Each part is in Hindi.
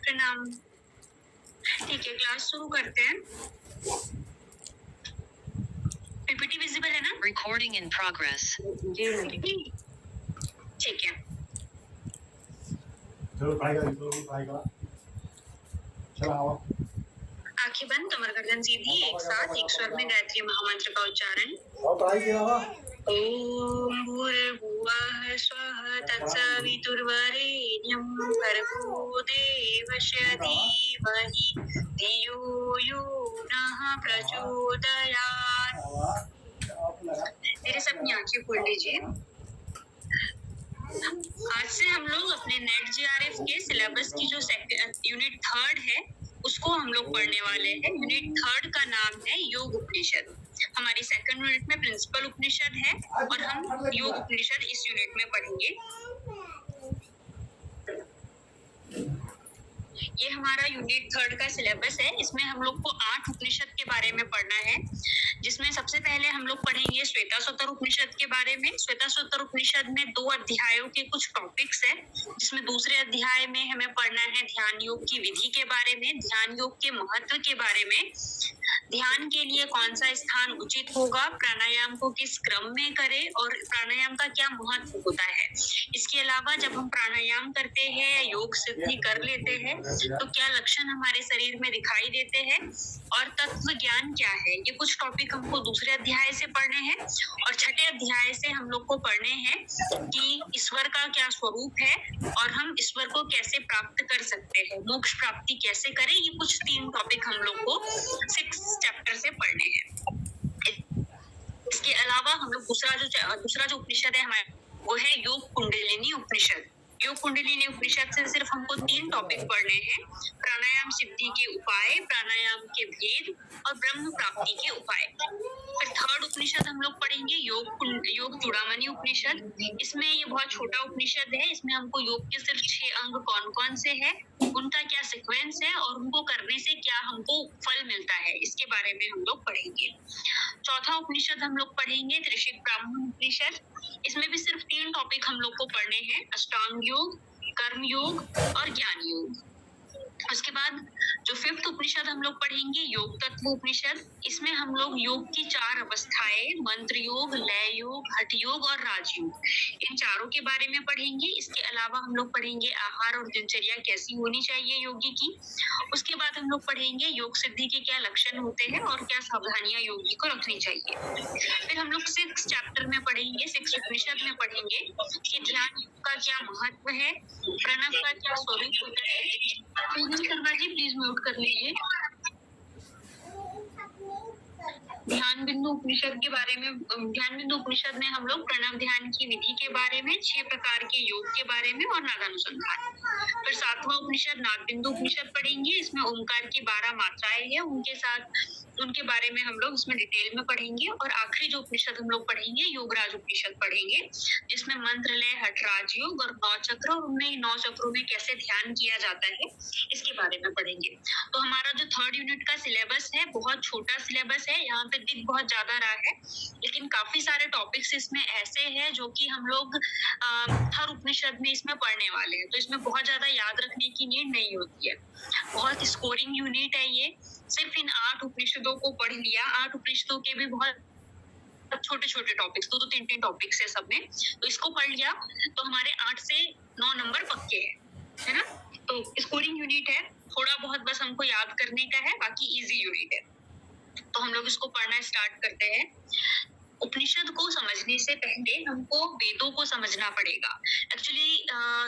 प्रणाम। ठीक है, क्लास शुरू करते हैं। पीपीटी विजिबल है ना? Recording in progress. ठीक है, चलो ट्राई करा। चलाओ। आंखें बंद, कमर गर्दन सीधी, एक साथ एक स्वर में गायत्री महामंत्र का उच्चारण। और ट्राई किया था। ओम भूर्भुवः स्वः तत्सवितुर्वरेण्यं भर्गो देवस्य धीमहि धियो यो नः प्रचोदयात्। मेरे सबकी आंखें खोल लीजिए। आज से हम लोग अपने नेट जेआरएफ के सिलेबस की जो यूनिट 3 है उसको हम लोग पढ़ने वाले हैं। यूनिट 3 का नाम है योग उपनिषद। हमारी सेकंड यूनिट में प्रिंसिपल उपनिषद है और हम योग उपनिषद इस यूनिट में पढ़ेंगे। ये हमारा यूनिट 3 का सिलेबस है। इसमें हम लोग को 8 उपनिषद के बारे में पढ़ना है, जिसमें सबसे पहले हम लोग पढ़ेंगे श्वेताश्वतर उपनिषद के बारे में। श्वेताश्वतर उपनिषद में 2 अध्यायों के कुछ टॉपिक्स है, जिसमें दूसरे अध्याय में हमें पढ़ना है ध्यान योग की विधि के बारे में, ध्यान योग के महत्व के बारे में, ध्यान के लिए कौन सा स्थान उचित होगा, प्राणायाम को किस क्रम में करें और प्राणायाम का क्या महत्व होता है। इसके अलावा जब हम प्राणायाम करते हैं या योग सिद्धि कर लेते हैं तो क्या लक्षण हमारे शरीर में दिखाई देते हैं और तत्व ज्ञान क्या है। ये कुछ टॉपिक हमको दूसरे अध्याय से पढ़ने हैं और छठे अध्याय से हम लोग को पढ़ने हैं कि ईश्वर का क्या स्वरूप है और हम ईश्वर को कैसे प्राप्त कर सकते हैं, मोक्ष प्राप्ति कैसे करें। ये कुछ 3 टॉपिक हम लोग को 6 चैप्टर से पढ़ने हैं। इसके अलावा हम लोग दूसरा जो उपनिषद है हमारे, वो है योग कुंडलिनी उपनिषद। योग कुंडलिनी उपनिषद से सिर्फ हमको 3 टॉपिक पढ़ने हैं, प्राणायाम सिद्धि के उपाय, प्राणायाम के भेद और ब्रह्म प्राप्ति के उपाय। फिर 3rd उपनिषद हम लोग पढ़ेंगे योग चूड़ामणि उपनिषद। इसमें ये बहुत छोटा उपनिषद है। इसमें हमको योग के सिर्फ 6 अंग कौन कौन से हैं, उनका क्या सीक्वेंस है और उनको करने से क्या हमको फल मिलता है, इसके बारे में हम लोग पढ़ेंगे। 4था उपनिषद हम लोग पढ़ेंगे त्रिशिक ब्राह्मण उपनिषद। इसमें भी सिर्फ 3 टॉपिक हम लोग को पढ़ने हैं, अष्टांग योग, कर्म योग और ज्ञान योग। उसके बाद जो 5th उपनिषद हम लोग पढ़ेंगे योग तत्व उपनिषद। इसमें हम लोग योग की 4 अवस्थाएं, मंत्र योग, लय योग, हठ योग और राजयोग, इन चारों के बारे में पढ़ेंगे। इसके अलावा हम लोग पढ़ेंगे आहार और दिनचर्या कैसी होनी चाहिए योगी की। उसके बाद हम लोग पढ़ेंगे योग सिद्धि के क्या लक्षण होते हैं और क्या सावधानियां योगी को रखनी चाहिए। फिर हम लोग 6 चैप्टर में पढ़ेंगे, 6 उपनिषद में पढ़ेंगे कि ध्यान का क्या महत्व है, प्रणव का क्या स्वरूप होता है। शर्मा जी प्लीज म्यूट कर लीजिए। ध्यान बिंदु उपनिषद के बारे में, ध्यान बिंदु उपनिषद में हम लोग प्रणव ध्यान की विधि के बारे में, 6 प्रकार के योग के बारे में और नादानुसंधान। फिर 7वां उपनिषद नाद बिंदु उपनिषद पढ़ेंगे। इसमें ओंकार की 12 मात्राएं हैं, उनके बारे में हम लोग इसमें डिटेल में पढ़ेंगे। और आखिरी जो उपनिषद हम लोग पढ़ेंगे योगराज उपनिषद पढ़ेंगे, जिसमें मंत्र, लय, हठ, राजयोग और 9 चक्र और उनमें 9 चक्रों में कैसे ध्यान किया जाता है इसके बारे में पढ़ेंगे। तो हमारा जो 3rd यूनिट का सिलेबस है बहुत छोटा सिलेबस है, यहाँ पे दिख बहुत ज्यादा रहा है लेकिन काफी सारे टॉपिक्स इसमें ऐसे हैं जो कि हम लोग हर उपनिषद में इसमें पढ़ने वाले हैं, तो इसमें बहुत ज्यादा याद रखने की नीड नहीं होती है। बहुत स्कोरिंग यूनिट है ये। सिर्फ इन 8 उपनिषदों को पढ़ लिया, 8 उपनिषदों के भी बहुत छोटे छोटे टॉपिक्स, 2-2, 3-3 टॉपिक्स है सब में, तो इसको पढ़ लिया तो हमारे 8 से 9 नंबर पक्के हैं, है ना। तो स्कोरिंग यूनिट है, थोड़ा बहुत बस हमको याद करने का है, बाकी इजी यूनिट है। तो हम लोग इसको पढ़ना स्टार्ट करते हैं। उपनिषद को समझने से पहले हमको वेदों को समझना पड़ेगा। एक्चुअली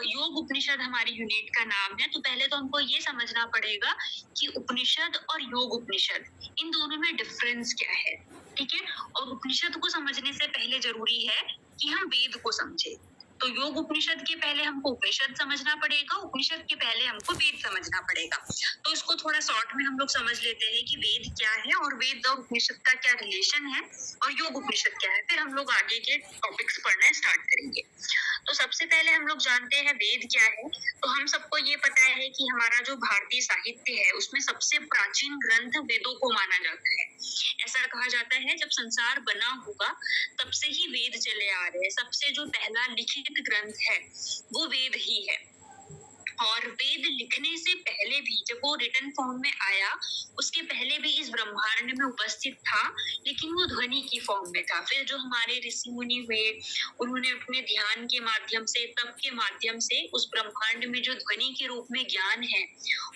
योग उपनिषद हमारी यूनिट का नाम है, तो पहले तो हमको ये समझना पड़ेगा कि उपनिषद और योग उपनिषद इन दोनों में डिफरेंस क्या है, ठीक है। और उपनिषद को समझने से पहले जरूरी है कि हम वेद को समझे। तो योग उपनिषद के पहले हमको उपनिषद समझना पड़ेगा, उपनिषद के पहले हमको वेद समझना पड़ेगा। तो इसको थोड़ा शॉर्ट में हम लोग समझ लेते हैं कि वेद क्या है और वेद और उपनिषद का क्या रिलेशन है और योग उपनिषद क्या है। फिर हम लोग आगे के टॉपिक्स पढ़ना स्टार्ट करेंगे। तो सबसे पहले हम लोग जानते हैं वेद क्या है। तो हम सबको ये पता है कि हमारा जो भारतीय साहित्य है उसमें सबसे प्राचीन ग्रंथ वेदों को माना जाता है। ऐसा कहा जाता है जब संसार बना होगा तब से ही वेद चले आ रहे हैं, सबसे जो पहला लिखित ग्रंथ है वो वेद ही है। लिखने से पहले भी, जब वो रिटन फॉर्म में आया, उसके पहले भी इस ब्रह्मांड में उपस्थित था, लेकिन वो ध्वनि की फॉर्म में था। फिर जो हमारे ऋषि मुनि हुए, उन्होंने अपने ध्यान के माध्यम से, तप के माध्यम से उस ब्रह्मांड में जो ध्वनि के रूप में ज्ञान है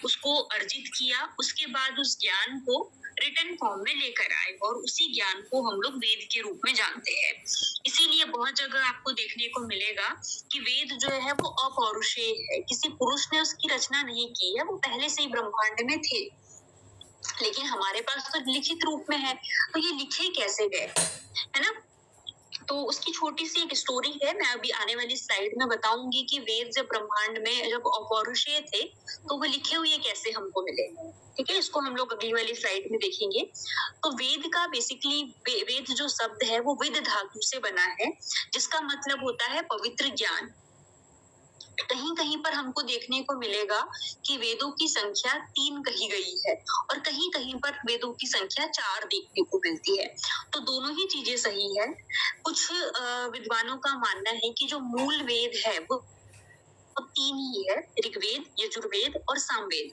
उसको अर्जित किया। उसके बाद उस ज्ञान को रिटन फॉर्म में लेकर आए और उसी ज्ञान को हम लोग वेद के रूप में जानते हैं। इसीलिए बहुत जगह आपको देखने को मिलेगा कि वेद जो है वो अपौरुषेय है, किसी पुरुष ने उसकी रचना नहीं की है, वो पहले से ही ब्रह्मांड में थे, लेकिन हमारे पास तो लिखित रूप में है। तो ये लिखे कैसे गए, है ना? तो उसकी छोटी सी एक स्टोरी है, मैं अभी आने वाली स्लाइड में बताऊंगी कि वेद जब ब्रह्मांड में जब अपौरुषेय थे तो वो लिखे हुए कैसे हमको मिले। ठीक है, इसको हम लोग अगली वाली स्लाइड में देखेंगे। तो वेद का बेसिकली, वेद जो शब्द है वो विद धातु से बना है, जिसका मतलब होता है पवित्र ज्ञान। कहीं कहीं पर हमको देखने को मिलेगा कि वेदों की संख्या 3 कही गई है और कहीं कहीं पर वेदों की संख्या 4 देखने को मिलती है। तो दोनों ही चीजें सही है। कुछ विद्वानों का मानना है कि जो मूल वेद है वो 3 ही है, ऋग्वेद, यजुर्वेद और सामवेद।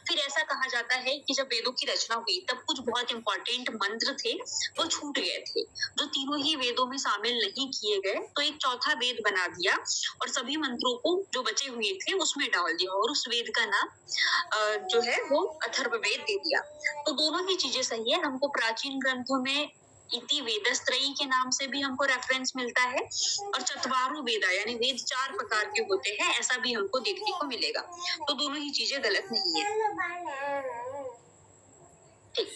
फिर ऐसा कहा जाता है कि जब वेदों की रचना हुई तब कुछ बहुत इंपॉर्टेंट मंत्र थे वो छूट गए थे, जो तीनों ही वेदों में शामिल नहीं किए गए, तो एक चौथा वेद बना दिया और सभी मंत्रों को जो बचे हुए थे उसमें डाल दिया और उस वेद का नाम जो है वो अथर्ववेद दे दिया। तो दोनों ही चीजें सही है। हमको प्राचीन ग्रंथों में इति वेदस्त्रयी के नाम से भी हमको रेफरेंस मिलता है और चत्वारो वेदा यानी वेद 4 प्रकार के होते हैं, ऐसा भी हमको देखने को मिलेगा। तो दोनों ही चीजें गलत नहीं है। ठीक,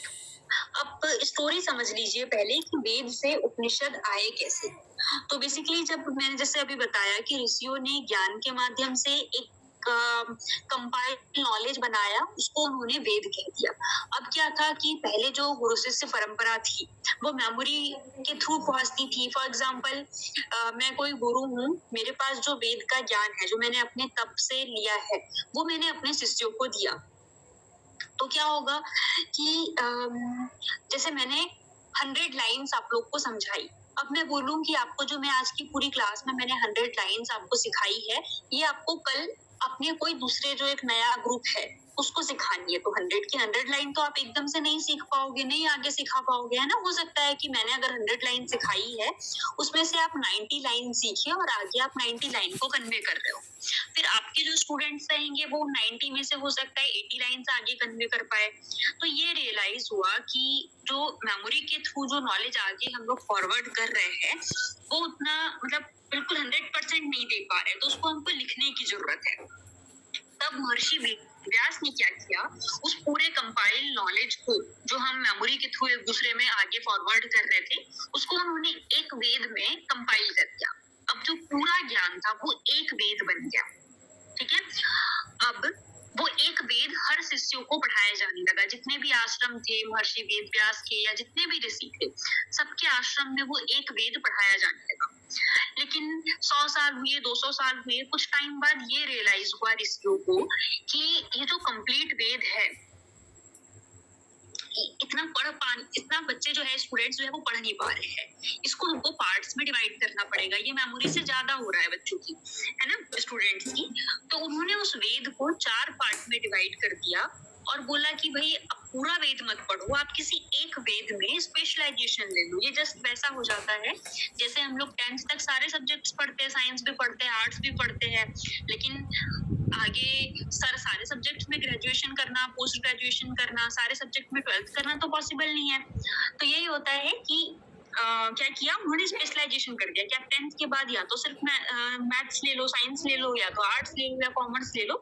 अब स्टोरी समझ लीजिए पहले कि वेद से उपनिषद आए कैसे। तो बेसिकली जब मैंने जैसे अभी बताया कि ऋषियों ने ज्ञान के माध्यम से एक कंपाइल्ड नॉलेज बनाया, उसको उन्होंने वेद कह दिया। अब क्या था कि पहले जो गुरु शिष्य परंपरा थी वो मेमोरी के थ्रू पहुंचती थी। फॉर एग्जाम्पल, मैं कोई गुरु हूँ, मेरे पास जो वेद का ज्ञान है जो मैंने अपने तप से लिया है वो मैंने अपने शिष्यों को दिया। तो क्या होगा कि जैसे मैंने 100 लाइन्स आप लोग को समझाई, अब मैं बोलूं कि आपको जो मैं आज की पूरी क्लास में मैंने 100 लाइन्स आपको सिखाई है, ये आपको कल अपने कोई दूसरे जो एक नया ग्रुप है उसको सिखानी है, तो 100 की 100 लाइन तो आप एकदम से नहीं सीख पाओगे, नहीं आगे सिखा पाओगे, है ना? हो सकता है कि मैंने अगर 100 लाइन सिखाई है उसमें से आप 90 लाइन सीखे और आगे आप 90 लाइन को कन्वे कर रहे हो। फिर आपके जो स्टूडेंट्स रहेंगे वो 90 में से हो सकता है 80 लाइन्स आगे कन्वे कर पाए। तो ये रियलाइज हुआ कि जो मेमोरी के थ्रू जो नॉलेज आगे हम लोग फॉरवर्ड कर रहे हैं वो उतना मतलब बिल्कुल 100% नहीं दे पा रहे, तो उसको हमको लिखने की जरूरत है। तब महर्षि व्यास ने क्या किया, उस पूरे कंपाइल्ड नॉलेज को जो हम मेमोरी के थ्रू एक दूसरे में आगे फॉरवर्ड कर रहे थे उसको उन्होंने एक वेद में कंपाइल कर दिया। अब जो पूरा ज्ञान था वो एक वेद बन गया। ठीक है, अब वो एक वेद हर शिष्यों को पढ़ाया जाने लगा। जितने भी आश्रम थे महर्षि वेद व्यास के या जितने भी ऋषि थे, सबके आश्रम में वो एक वेद पढ़ाया जाने लगा। लेकिन 100 साल हुए, 200 साल हुए, कुछ टाइम बाद ये रियलाइज हुआ ऋषियों को कि ये जो कंप्लीट वेद है इतना बच्चे जो है, स्टूडेंट्स जो है वो पढ़ नहीं पा रहे हैं, इसको हमको पार्ट्स में डिवाइड करना पड़ेगा, ये मेमोरी से ज्यादा हो रहा है बच्चों की, है ना, स्टूडेंट्स की। तो उन्होंने उस वेद को 4 पार्ट में डिवाइड कर दिया और बोला कि भाई अब पूरा वेद मत पढ़ो, आप किसी एक वेद में स्पेशलाइजेशन ले लो। ये जस्ट वैसा हो जाता है जैसे हम लोग 10th तक सारे सब्जेक्ट्स पढ़ते हैं, साइंस भी पढ़ते हैं, आर्ट्स भी पढ़ते हैं, लेकिन आगे सारे सब्जेक्ट्स में ग्रेजुएशन करना, पोस्ट ग्रेजुएशन करना, सारे सब्जेक्ट में 12th करना तो पॉसिबल नहीं है। तो यही होता है कि क्या किया उन्होंने, स्पेशलाइजेशन कर दिया कि आप 10th के बाद या तो सिर्फ मैथ्स ले लो, साइंस ले लो, या तो आर्ट्स ले लो या कॉमर्स ले लो।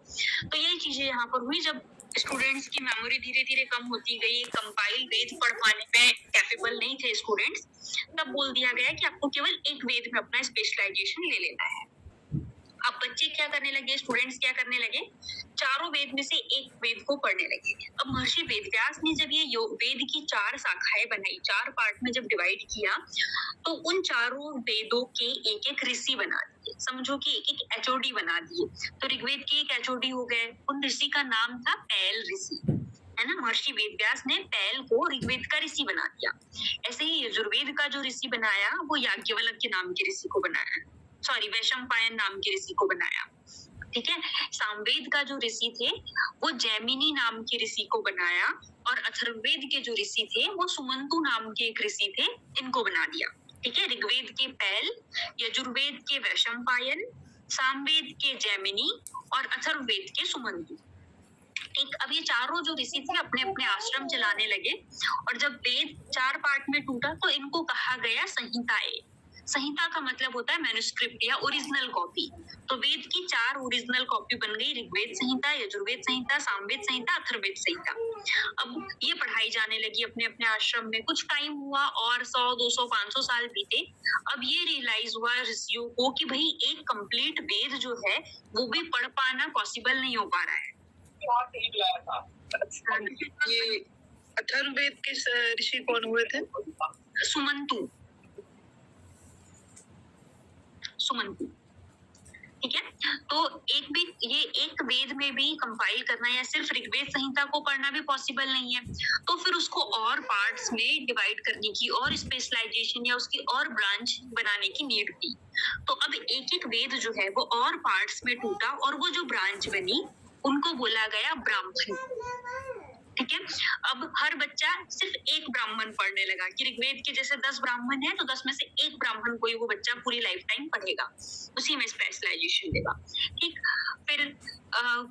तो यही चीजें यहाँ पर हुई। जब स्टूडेंट्स की मेमोरी धीरे धीरे कम होती गई, कंपाइल वेद पढ़ पाने में कैपेबल नहीं थे स्टूडेंट्स, तब बोल दिया गया कि आपको केवल एक वेद में अपना स्पेशलाइजेशन ले लेना है। अब बच्चे क्या करने लगे, स्टूडेंट्स क्या करने लगे, चारों वेद में से एक वेद को पढ़ने लगे। अब महर्षि वेदव्यास ने जब ये वेद की 4 शाखाएं बनाई, 4 पार्ट में जब डिवाइड किया, तो उन चारों वेदों के एक एक ऋषि बना दिए। समझो कि एक एक एचओडी बना दिए। तो ऋग्वेद के एक एचओडी हो गए, उन ऋषि का नाम था पैल ऋषि, है ना। महर्षि वेदव्यास ने पैल को ऋग्वेद का ऋषि बना दिया। ऐसे ही यजुर्वेद का जो ऋषि बनाया वो याज्ञवल्क्य नाम के ऋषि को बनाया, सॉरी वैशंपायन नाम के ऋषि को बनाया। ठीक है। सामवेद का जो ऋषि थे वो जैमिनी नाम के ऋषि को बनाया, और अथर्ववेद के जो ऋषि थे वो सुमंतु नाम के एक ऋषि थे, इनको बना दिया। ठीक है। ऋग्वेद के पैल, यजुर्वेद के वैशंपायन, सामवेद के जैमिनी और अथर्ववेद के सुमंतु। एक अब ये चारों जो ऋषि थे अपने अपने आश्रम चलाने लगे, और जब वेद 4 पार्ट में टूटा तो इनको कहा गया संहिताएं। संहिता का मतलब होता है मैन्युस्क्रिप्ट या ओरिजिनल कॉपी। तो वेद की 4 ओरिजिनल कॉपी बन गई, ऋग्वेद संहिता, यजुर्वेद संहिता, सामवेद संहिता, अथर्ववेद संहिता। अब ये पढ़ाई जाने लगी अपने अपने आश्रम में। कुछ टाइम हुआ और 100, 200, 500 साल बीते। अब ये रियलाइज हुआ ऋषियों को कि भाई एक कंप्लीट वेद जो है वो भी पढ़ पाना पॉसिबल नहीं हो पा रहा है। ये अथर्ववेद के ऋषि कौन हुए थे? सुमंतु। ठीक है। तो एक वेद में भी कंपाइल करना या सिर्फ ऋग्वेद संहिता को पढ़ना भी पॉसिबल नहीं है, तो फिर उसको और पार्ट्स में डिवाइड करने की और स्पेशलाइजेशन या उसकी और ब्रांच बनाने की नीड थी। तो अब एक एक वेद जो है वो और पार्ट्स में टूटा, और वो जो ब्रांच बनी उनको बोला गया ब्राह्मण। ठीक है। अब हर बच्चा सिर्फ एक ब्राह्मण पढ़ने लगा कि ऋग्वेद के जैसे 10 ब्राह्मण है तो 10 में से एक ब्राह्मण को ही वो बच्चा पूरी लाइफ टाइम पढ़ेगा, उसी में स्पेशलाइजेशन देगा। ठीक। फिर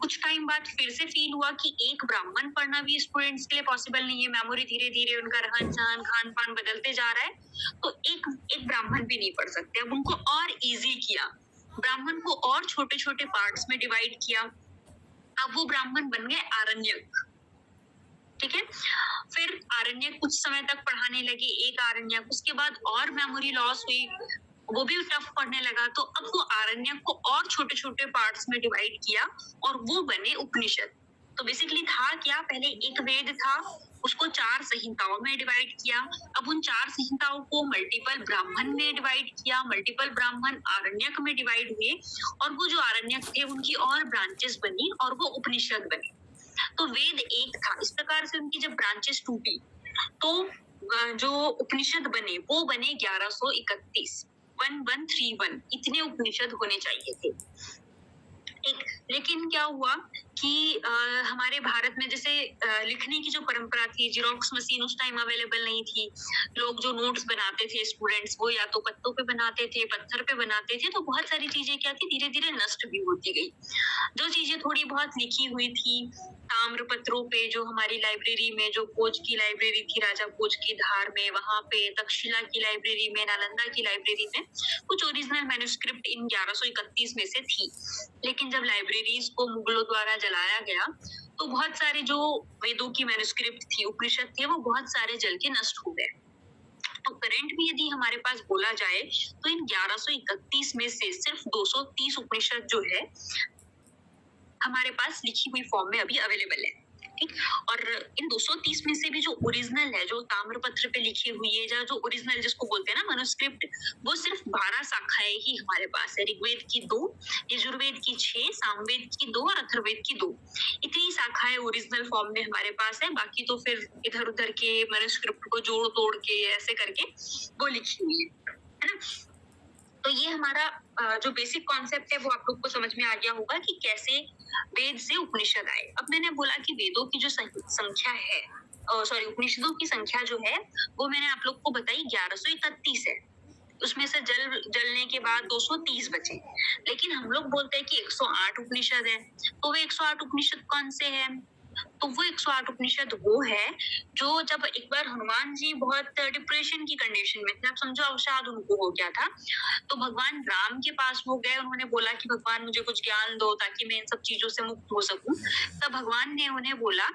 कुछ टाइम बाद फिर से फील हुआ कि एक ब्राह्मण पढ़ना भी स्टूडेंट्स के लिए पॉसिबल नहीं है, मेमोरी धीरे धीरे उनका रहन सहन खान पान बदलते जा रहा है, तो एक ब्राह्मण भी नहीं पढ़ सकते। अब उनको और इजी किया, ब्राह्मण को और छोटे छोटे पार्ट्स में डिवाइड किया। अब वो ब्राह्मण बन गए आरण्यक। ठीक है। फिर आरण्यक कुछ समय तक पढ़ाने लगे, एक आरण्यक, उसके बाद और मेमोरी लॉस हुई, वो भी टफ पढ़ने लगा, तो अब वो आरण्यक को और छोटे छोटे पार्ट्स में डिवाइड किया और वो बने उपनिषद। तो बेसिकली था क्या, पहले एक वेद था, उसको 4 संहिताओं में डिवाइड किया। अब उन 4 संहिताओं को मल्टीपल ब्राह्मण में डिवाइड किया, मल्टीपल ब्राह्मण आरण्यक में डिवाइड हुए, और वो जो आरण्यक थे उनकी और ब्रांचेस बनी और वो उपनिषद बने। तो वेद एक था। इस प्रकार से उनकी जब ब्रांचेस टूटी तो जो उपनिषद बने वो बने 1131, 1131, इतने उपनिषद होने चाहिए थे। लेकिन क्या हुआ कि हमारे भारत में जैसे लिखने की जो परंपरा थी, जीरोक्स मशीन उस टाइम अवेलेबल नहीं थी। लोग जो नोट्स बनाते थे स्टूडेंट्स, वो या तो पत्तों पे बनाते थे, पत्थर पे बनाते थे, तो बहुत सारी चीजें क्या थी, धीरे धीरे नष्ट भी होती गई। जो चीजें थोड़ी बहुत लिखी हुई थी ताम्र पत्रों पे, जो हमारी लाइब्रेरी में, जो कोच की लाइब्रेरी थी राजा कोच की धार में, वहां पे तक्षशिला की लाइब्रेरी में, नालंदा की लाइब्रेरी में कुछ ओरिजिनल मैन्युस्क्रिप्ट इन 1131 में से थी। लेकिन जब लाइब्रेरीज को मुगलों द्वारा जलाया गया तो बहुत सारे जो वेदों की मैन्युस्क्रिप्ट थी, उपनिषद थे, वो बहुत सारे जल के नष्ट हो गए। तो करंट में यदि हमारे पास बोला जाए तो इन 1131 में से सिर्फ 230 उपनिषद जो है हमारे पास लिखी हुई फॉर्म में अभी अवेलेबल है। ठीक। और इन 230 में से भी जो ओरिजिनल है, जो ताम्रपत्र पे लिखी हुई है, या जो ओरिजिनल जिसको बोलते हैं ना मैन्युस्क्रिप्ट, वो सिर्फ 12 शाखाएं ही हमारे पास है। ऋग्वेद की 2, यजुर्वेद की 6, सामवेद की 2 और अथर्ववेद की 2, इतनी शाखाएं ओरिजिनल फॉर्म में हमारे पास है। बाकी तो फिर इधर उधर के मैन्युस्क्रिप्ट को जोड़ तोड़ के ऐसे करके वो लिखी हुई है ना। तो ये हमारा जो बेसिक कॉन्सेप्ट है वो आप लोग को समझ में आ गया होगा कि कैसे वेद से उपनिषद आए। अब मैंने बोला कि वेदों की जो संख्या है, उपनिषदों की संख्या जो है वो मैंने आप लोग को बताई 1131 है। उसमें से जलने के बाद 230 बचे। लेकिन हम लोग बोलते हैं कि 108 उपनिषद है। तो वो 108 उपनिषद कौन से हैं? तो वो 108 उपनिषद वो है जो जब एक बार हनुमान जी बहुत डिप्रेशन की कंडीशन में थे, आप समझो अवसाद उनको हो गया था, तो भगवान राम के पास वो गए। उन्होंने बोला कि भगवान मुझे कुछ ज्ञान दो ताकि मैं इन सब चीजों से मुक्त हो सकूं। तब भगवान ने उन्हें बोला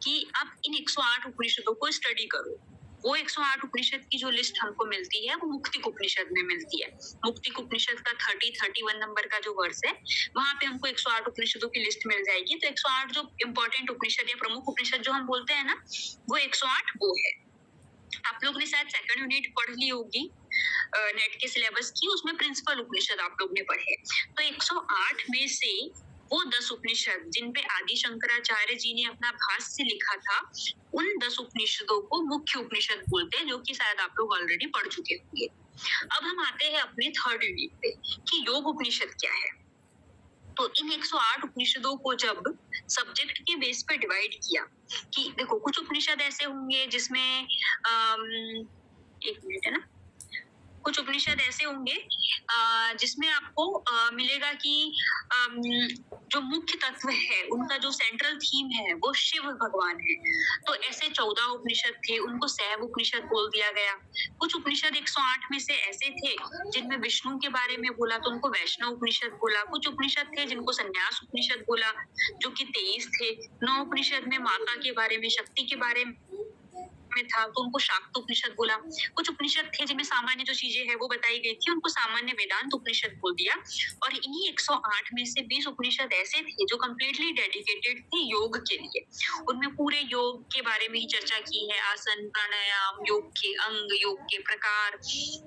कि आप इन 108 उपनिषदों को स्टडी करो। वो 108 उपनिषद की जो लिस्ट हमको मिलती है वो मुक्तिक उपनिषद में मिलती है। मुक्तिक उपनिषद का 31 नंबर का जो वर्ष है वहां पे हमको 108 उपनिषदों की लिस्ट मिल जाएगी। तो 108 जो इम्पोर्टेंट उपनिषद या प्रमुख उपनिषद जो हम बोलते हैं ना, वो 108 वो है। आप लोग ने शायद सेकंड यूनिट पढ़ ली होगी नेट के सिलेबस की, उसमें प्रिंसिपल उपनिषद आप लोग ने पढ़े। तो 108 में से वो 10 उपनिषद जिन पे आदि शंकराचार्य जी ने अपना भाष्य लिखा था, उन 10 उपनिषदों को मुख्य उपनिषद बोलते हैं, जो कि शायद आप लोग ऑलरेडी पढ़ चुके होंगे। अब हम आते हैं अपने थर्ड यूनिट पे कि योग उपनिषद क्या है। तो इन 108 उपनिषदों को जब सब्जेक्ट के बेस पे डिवाइड किया कि देखो कुछ उपनिषद ऐसे होंगे जिसमें एक मिनट है ना, कुछ उपनिषद ऐसे होंगे जिसमें आपको मिलेगा कि जो मुख्य तत्व है उनका जो सेंट्रल थीम है वो शिव भगवान है। तो ऐसे 14 उपनिषद थे, उनको शैव उपनिषद बोल दिया गया। कुछ उपनिषद 108 में से ऐसे थे जिनमें विष्णु के बारे में बोला तो उनको वैष्णव उपनिषद बोला। कुछ उपनिषद थे जिनको संन्यास उपनिषद बोला जो कि 23 थे। 9 उपनिषद में माता के बारे में, शक्ति के बारे में था तो उनको शाक्त उपनिषद बोला। कुछ उपनिषद थे जिनमें सामान्य जो चीजें हैं वो बताई गई थी, उनको सामान्य वेदांत उपनिषद बोल दिया। और इन्हीं 108 में से 20 उपनिषद ऐसे थे जो कंप्लीटली डेडिकेटेड थे योग के लिए। उनमें पूरे योग के बारे में ही चर्चा की है, आसन, प्राणायाम, योग के अंग, योग के प्रकार,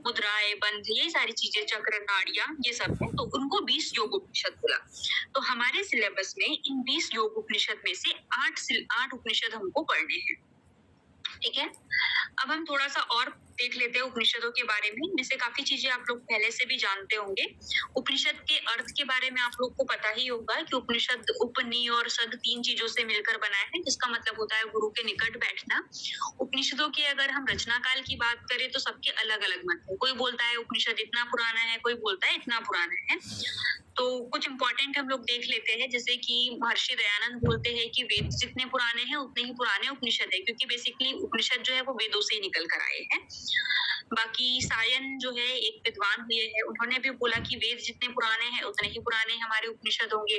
मुद्राएं, बंध, ये सारी चीजें, चक्र, नाड़ियां, ये सब है। तो उनको 20 योग उपनिषद बोला। तो हमारे सिलेबस में इन 20 योग उपनिषद में से 8 उपनिषद हमको पढ़ने हैं। ठीक है, अब हम थोड़ा सा और देख लेते हैं उपनिषदों के बारे में। इनमें से काफी चीजें आप लोग पहले से भी जानते होंगे। उपनिषद के अर्थ के बारे में आप लोग को पता ही होगा कि उपनिषद उपनि और सद 3 चीजों से मिलकर बना है, जिसका मतलब होता है गुरु के निकट बैठना। उपनिषदों के अगर हम रचना काल की बात करें तो सबके अलग अलग मत है। कोई बोलता है उपनिषद इतना पुराना है, कोई बोलता है इतना पुराना है। तो कुछ इंपॉर्टेंट हम लोग देख लेते हैं, जैसे कि महर्षि दयानंद बोलते हैं कि वेद जितने पुराने हैं उतने ही पुराने उपनिषद है, क्योंकि बेसिकली उपनिषद जो है वो वेदों से ही निकल कर आए हैं। बाकी सायन जो है एक विद्वान हुए हैं, उन्होंने भी बोला कि वेद जितने पुराने हैं उतने ही पुराने हमारे उपनिषद होंगे।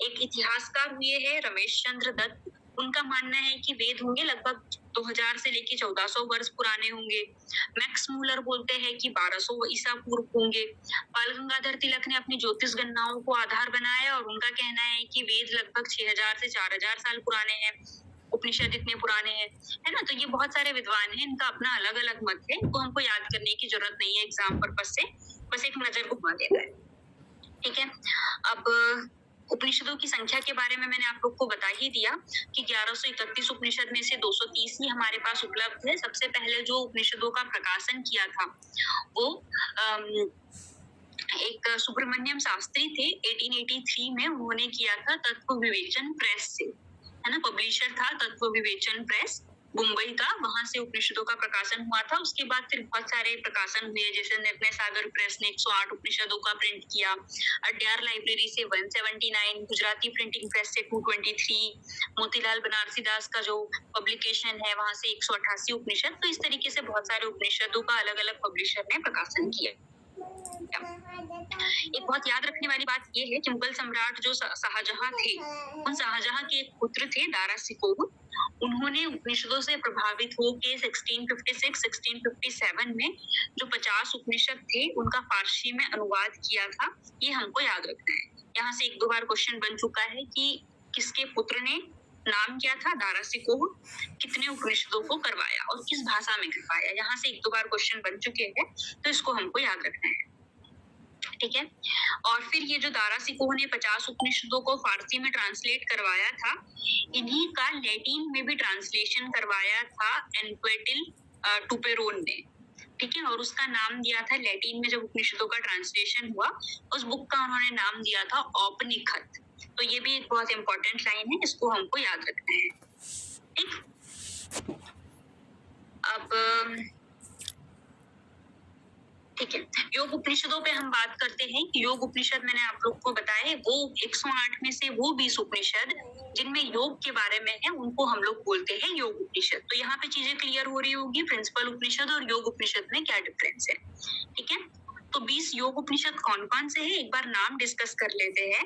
एक इतिहासकार हुए हैं रमेश चंद्र दत्त, उनका मानना है कि वेद होंगे लगभग 2000 से लेके 1400 वर्ष पुराने होंगे। मैक्स मूलर बोलते हैं कि 1200 ईसा पूर्व होंगे। बाल गंगाधर तिलक ने अपनी ज्योतिष गणनाओं को आधार बनाया और उनका कहना है कि वेद लगभग 6000 से 4000 साल पुराने हैं, उपनिषद इतने पुराने हैं, है ना। तो ये बहुत सारे विद्वान हैं, इनका अपना अलग अलग मत है, इनको हमको याद करने की जरूरत नहीं है एग्जाम पर्पस से, बस एक नजर घुमा देना है। ठीक है, अब उपनिषदों की संख्या के बारे में मैंने आप लोग को बता ही दिया कि 1131 उपनिषद में से 230 ही हमारे पास उपलब्ध है। सबसे पहले जो उपनिषदों का प्रकाशन किया था वो एक सुब्रमण्यम शास्त्री थे, 1883 में उन्होंने किया था तत्व विवेचन प्रेस से, है ना। पब्लिशर था तत्व विवेचन प्रेस मुंबई का, वहां से उपनिषदों का प्रकाशन हुआ था। उसके बाद फिर बहुत सारे प्रकाशन हुए, जैसे निर्णय सागर प्रेस ने 108 उपनिषदों का प्रिंट किया, अड्यार लाइब्रेरी से 179, गुजराती प्रिंटिंग प्रेस से 223, मोतीलाल बनारसी दास का जो पब्लिकेशन है वहां से 188 उपनिषद। तो इस तरीके से बहुत सारे उपनिषदों का अलग अलग पब्लिशर ने प्रकाशन किया। एक बहुत याद रखने वाली बात ये है कि मुगल सम्राट जो शाहजहां थे, उन शाहजहां के एक पुत्र थे दारा शिकोह, उन्होंने उपनिषदों से प्रभावित होकर 1656-1657 में जो 50 उपनिषद थे उनका फारसी में अनुवाद किया था। ये हमको याद रखना है। यहाँ से 1-2 बार क्वेश्चन बन चुका है कि किसके पुत्र ने, नाम क्या था, दारा शिकोह, कितने उपनिषदों को करवाया और किस भाषा में करवाया। यहाँ से 1-2 बार क्वेश्चन बन चुके हैं, तो इसको हमको याद रखना है। ठीक है, और फिर ये जो दारा शिकोह ने 50 उपनिषदों को फारसी में ट्रांसलेट करवाया था, इन्हीं का लैटिन में भी ट्रांसलेशन करवाया था एनक्वेटिल टुपेरोन ने। ठीक है, और उसका नाम दिया था, लैटिन में जब उपनिषदों का ट्रांसलेशन हुआ उस बुक का उन्होंने नाम दिया था औपनिषद। तो ये भी एक बहुत इंपॉर्टेंट लाइन है, इसको हमको याद रखना है। ठीक, अब ठीक है, योग उपनिषदों पे हम बात करते हैं कि योग उपनिषद मैंने आप लोग को बताया है, वो 108 में से वो 20 उपनिषद जिनमें योग के बारे में है उनको हम लोग बोलते हैं योग उपनिषद। तो यहाँ पे चीजें क्लियर हो रही होगी, प्रिंसिपल उपनिषद और योग उपनिषद में क्या डिफरेंस है। ठीक है, तो 20 योग उपनिषद कौन कौन से हैं, एक बार नाम डिस्कस कर लेते हैं।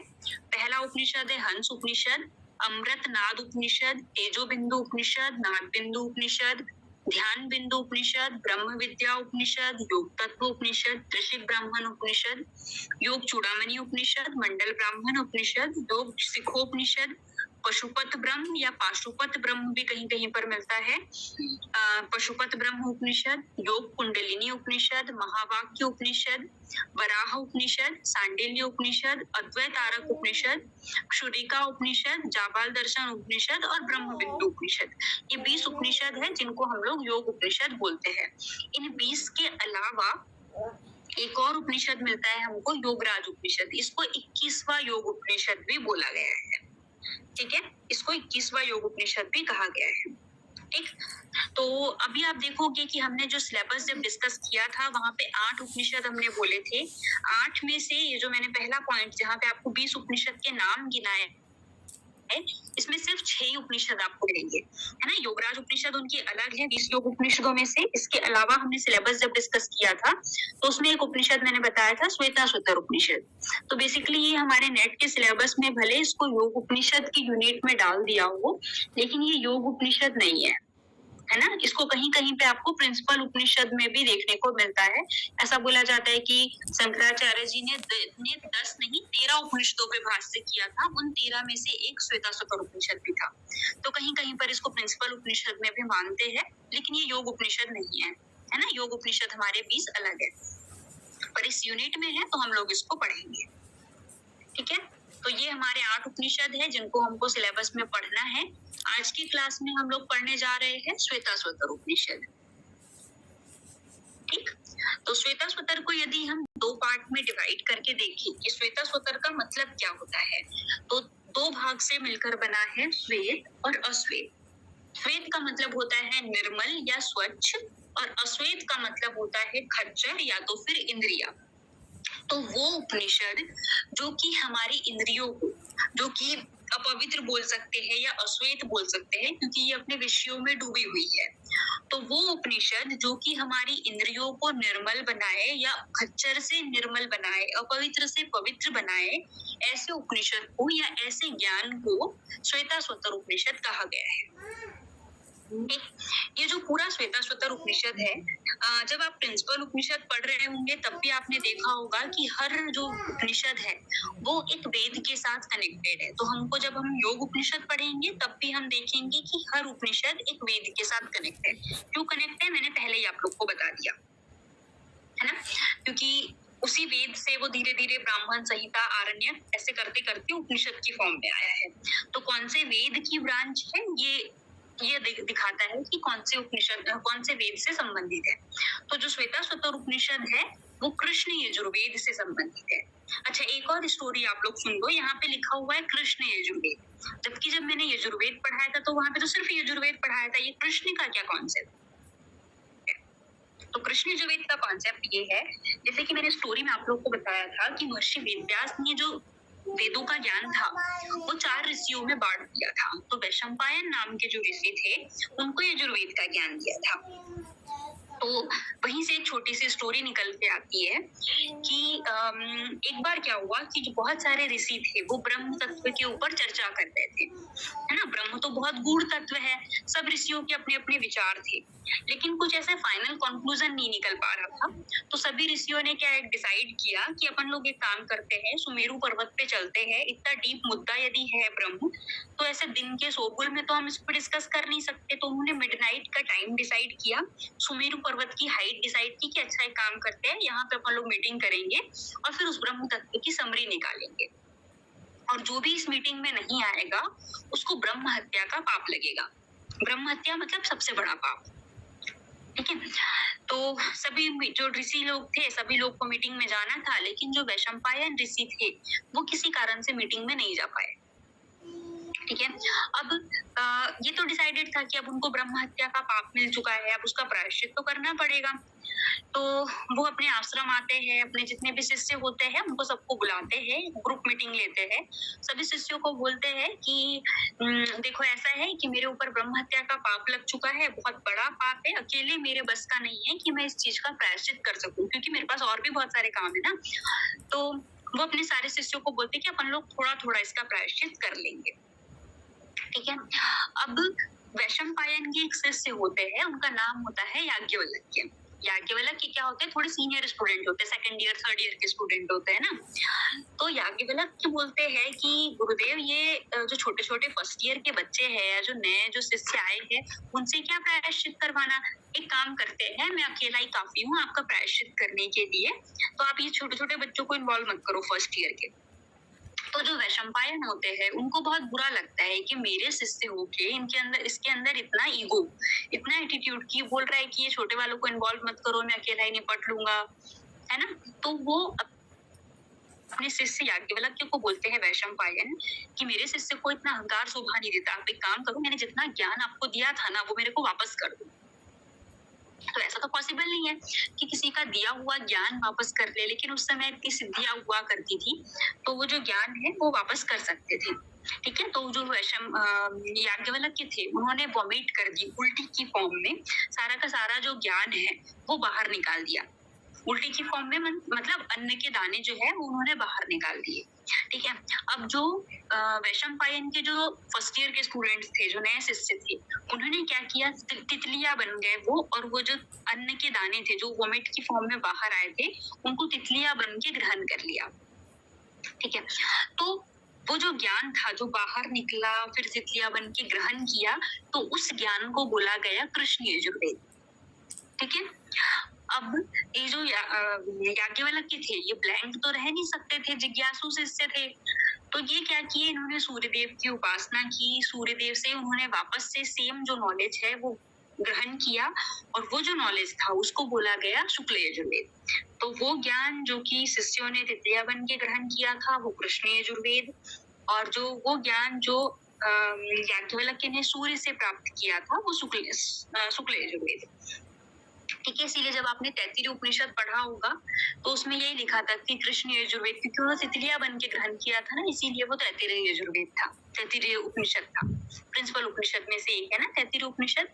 पहला उपनिषद है हंस उपनिषद, अमृत नाद उपनिषद, तेजो बिंदु उपनिषद, नाद बिंदु उपनिषद, ध्यान बिंदु उपनिषद, ब्रह्म विद्या उपनिषद, योग तत्व उपनिषद, त्रिशिक ब्राह्मण उपनिषद, योग चूड़ामणि उपनिषद, मंडल ब्राह्मण उपनिषद, योग सिखोपनिषद, पशुपत ब्रह्म या पाशुपत ब्रह्म भी कहीं कहीं पर मिलता है, पशुपत ब्रह्म उपनिषद, योग कुंडलिनी उपनिषद, महावाक्य उपनिषद, वराह उपनिषद, सांडिल्य उपनिषद, अद्वैतारक उपनिषद, क्षुरिका उपनिषद, जाबाल दर्शन उपनिषद और ब्रह्म बिंदु उपनिषद। ये 20 उपनिषद है जिनको हम लोग योग उपनिषद बोलते हैं। इन 20 के अलावा एक और उपनिषद मिलता है हमको, योगराज उपनिषद। इसको 21वां योग उपनिषद भी बोला गया है। ठीक है, इसको 21वां योग उपनिषद भी कहा गया है। ठीक, तो अभी आप देखोगे कि हमने जो सिलेबस जब डिस्कस किया था वहां पे 8 उपनिषद हमने बोले थे। 8 में से ये जो मैंने पहला पॉइंट जहाँ पे आपको 20 उपनिषद के नाम गिनाए है, इसमें सिर्फ 6 ही उपनिषद आपको मिलेंगे, है ना। योगराज उपनिषद उनकी अलग है 20 योग उपनिषदों में से। इसके अलावा हमने सिलेबस जब डिस्कस किया था तो उसमें एक उपनिषद मैंने बताया था श्वेताश्वतर उपनिषद। तो बेसिकली ये हमारे नेट के सिलेबस में भले इसको योग उपनिषद की यूनिट में डाल दिया हो, लेकिन ये योग उपनिषद नहीं है ना। इसको कहीं कहीं पे आपको प्रिंसिपल उपनिषद में भी देखने को मिलता है। ऐसा बोला जाता है कि शंकराचार्य जी ने 10 नहीं 13 उपनिषदों पे भाष्य किया था। उन 13 में से एक श्वेताश्वतर उपनिषद भी था। तो कहीं कहीं पर इसको प्रिंसिपल उपनिषद में भी मानते हैं, लेकिन ये योग उपनिषद नहीं है ना। योग उपनिषद हमारे 20 अलग है, पर इस यूनिट में है तो हम लोग इसको पढ़ेंगे। ठीक है, तो ये हमारे 8 उपनिषद है जिनको हमको सिलेबस में पढ़ना है। आज की क्लास में हम लोग पढ़ने जा रहे हैं श्वेताश्वतर उपनिषद। ठीक, तो श्वेताश्वतर को यदि हम 2 पार्ट में डिवाइड करके देखें कि श्वेताश्वतर का मतलब क्या होता है, तो 2 भाग से मिलकर बना है, श्वेत और अश्वेत। श्वेत का मतलब होता है निर्मल या स्वच्छ, और अश्वेत का मतलब होता है खच्चर या तो फिर इंद्रिया। तो वो उपनिषद जो कि हमारी इंद्रियों को, जो कि अपवित्र बोल सकते हैं या अश्वेत बोल सकते हैं क्योंकि ये अपने विषयों में डूबी हुई है, तो वो उपनिषद जो कि हमारी इंद्रियों को निर्मल बनाए या खच्चर से निर्मल बनाए, अपवित्र से पवित्र बनाए, ऐसे उपनिषद को या ऐसे ज्ञान को श्वेताश्वतर उपनिषद कहा गया है। ये जो पूरा श्वेताश्वतर उपनिषद है, जब आप प्रिंसिपल उपनिषद पढ़ रहे होंगे तब भी आपने देखा होगा कि हर जो उपनिषद है वो एक वेद के साथ कनेक्टेड है। तो हमको जब हम योग उपनिषद पढ़ेंगे तब भी हम देखेंगे कि हर उपनिषद एक वेद के साथ कनेक्ट है। क्यों कनेक्ट है मैंने पहले ही आप लोग को बता दिया, है ना, क्योंकि उसी वेद से वो धीरे धीरे ब्राह्मण, संहिता, आरण्यक ऐसे करते करते उपनिषद की फॉर्म में आया है। तो कौन से वेद की ब्रांच है ये दिखाता है कि कौन से उपनिषद कौन से वेद से संबंधित है। तो जो श्वेताश्वतर उपनिषद है वो कृष्ण यजुर्वेद से संबंधित है। अच्छा, एक और स्टोरी आप लोग सुन लो, यहाँ पे लिखा हुआ है कृष्ण यजुर्वेद, जबकि जब मैंने यजुर्वेद पढ़ाया था तो वहां पे तो सिर्फ यजुर्वेद पढ़ाया था। ये कृष्ण का क्या कॉन्सेप्ट? तो कृष्ण यजुर्वेद का कॉन्सेप्ट ये है, जैसे कि मैंने स्टोरी में आप लोग को बताया था कि महर्षि वेदव्यास ने जो वेदों का ज्ञान था वो 4 ऋषियों में बांट दिया था। तो वैशंपायन नाम के जो ऋषि थे उनको यजुर्वेद का ज्ञान दिया था। तो वहीं से एक छोटी सी स्टोरी निकल के आती है कि एक बार क्या हुआ कि जो बहुत सारे ऋषि थे वो ब्रह्म तत्व के ऊपर चर्चा कर रहे थे, है ना। ब्रह्म तो बहुत गूढ़ तत्व है, सब ऋषियों के अपने अपने विचार थे, लेकिन कुछ ऐसा फाइनल कंक्लूजन नहीं निकल पा रहा था। तो सभी ऋषियों ने क्या डिसाइड किया कि अपन लोग एक काम करते हैं, सुमेरु पर्वत पे चलते हैं। इतना डीप मुद्दा यदि है ब्रह्म, तो ऐसे दिन के शोरगुल में तो हम इस पर डिस्कस कर नहीं सकते। तो उन्होंने मिडनाइट का टाइम डिसाइड किया, सुमेरु पर्वत की हाइट डिसाइड की कि अच्छा एक काम करते हैं, यहाँ पे अपन लोग मीटिंग करेंगे और फिर उस ब्रह्म तत्व की समरी निकालेंगे, और जो भी इस मीटिंग में नहीं आएगा उसको ब्रह्म हत्या का पाप लगेगा। ब्रह्म हत्या मतलब सबसे बड़ा पाप, ठीक है। तो सभी जो ऋषि लोग थे सभी लोग को मीटिंग में जाना था, लेकिन जो वैशंपायन ऋषि थे वो किसी कारण से मीटिंग में नहीं जा पाए। ठीक है, अब ये तो डिसाइडेड था कि अब उनको ब्रह्म हत्या का पाप मिल चुका है, अब उसका प्रायश्चित तो करना पड़ेगा। तो वो अपने आश्रम आते हैं, अपने जितने भी शिष्य होते हैं उनको सबको बुलाते हैं, ग्रुप मीटिंग लेते हैं, सभी शिष्यों को बोलते हैं कि देखो ऐसा है कि मेरे ऊपर ब्रह्म हत्या का पाप लग चुका है, बहुत बड़ा पाप है, अकेले मेरे बस का नहीं है कि मैं इस चीज का प्रायश्चित कर सकूं, क्योंकि मेरे पास और भी बहुत सारे काम है ना। तो वो अपने सारे शिष्यों को बोलते कि अपन लोग थोड़ा थोड़ा इसका प्रायश्चित कर लेंगे। ठीक है, अब वैशंपायन के एक शिष्य होते हैं, उनका नाम होता है याज्ञवल्क्य। याज्ञवल्क्य क्या होते हैं, थोड़े सीनियर स्टूडेंट होते हैं, 2nd ईयर 3rd ईयर के स्टूडेंट होते हैं ना। तो याज्ञवल्क्य बोलते हैं कि गुरुदेव ये जो छोटे छोटे 1st ईयर के बच्चे हैं या जो नए जो शिष्य आए हैं उनसे क्या प्रायश्चित करवाना, एक काम करते हैं, मैं अकेला ही काफी हूँ आपका प्रायश्चित करने के लिए, तो आप ये छोटे छोटे बच्चों को इन्वॉल्व मत करो 1st ईयर के। तो जो वैशंपायन होते हैं उनको बहुत बुरा लगता है कि मेरे शिष्य होके इसके अंदर इतना ईगो, इतना एटीट्यूड की बोल रहा है कि ये छोटे वालों को इन्वॉल्व मत करो, मैं अकेला ही निपट लूंगा, है ना। तो वो अपने शिष्य याज्ञवल्क्य को बोलते हैं वैशंपायन कि मेरे शिष्य को इतना अहंकार शोभा नहीं देता, आप एक काम करो, मैंने जितना ज्ञान आपको दिया था ना वो मेरे को वापस कर दो। तो ऐसा तो पॉसिबल नहीं है कि किसी का दिया हुआ ज्ञान वापस कर ले, लेकिन उस समय इतनी सिद्धियां हुआ करती थी तो वो जो ज्ञान है वो वापस कर सकते थे। ठीक है, तो जो याज्ञवल्क्य थे उन्होंने वॉमिट कर दी उल्टी की फॉर्म में, सारा का सारा जो ज्ञान है वो बाहर निकाल दिया। उल्टी की फॉर्म में मतलब अन्न के दाने जो है वो उन्होंने बाहर निकाल दिए। ठीक है, अब जो वैशंपायन के जो फर्स्ट ईयर के स्टूडेंट्स थे, जो नए शिष्य थे, उन्होंने क्या किया, तितलियां बन गए वो, और वो जो अन्न के दाने थे जो वोमिट की फॉर्म में बाहर आए थे उनको तितलियां बन के ग्रहण कर लिया। ठीक है, तो वो जो ज्ञान था जो बाहर निकला फिर तितलियां बन के ग्रहण किया, तो उस ज्ञान को बोला गया कृष्ण यजुर्वेद। ठीक है, अब ये जो याज्ञवल्क्य थे ये ब्लैंक तो रह नहीं सकते थे, जिज्ञासु शिष्य थे, तो ये क्या किए, इन्होंने सूर्यदेव की उपासना की, सूर्यदेव से उन्होंने वापस से सेम जो नॉलेज है वो ग्रहण किया, और वो जो नॉलेज था उसको बोला गया शुक्ल यजुर्वेद। तो वो ज्ञान जो कि शिष्यों ने तितलियां बन के ग्रहण किया था वो कृष्ण यजुर्वेद, और जो वो ज्ञान जो याज्ञवल्क्य ने सूर्य से प्राप्त किया था वो शुक्ल यजुर्वेद। ठीक है, इसीलिए जब आपने तैत्तिरीय उपनिषद पढ़ा होगा तो उसमें यही लिखा था कि कृष्ण यजुर्वेद, क्योंकि उन्होंने तितलियां बन के ग्रहण किया था ना, इसीलिए वो तैत्तिरीय यजुर्वेद था, तैत्तिरीय उपनिषद था। प्रिंसिपल उपनिषद में से एक है ना तैत्तिरीय उपनिषद,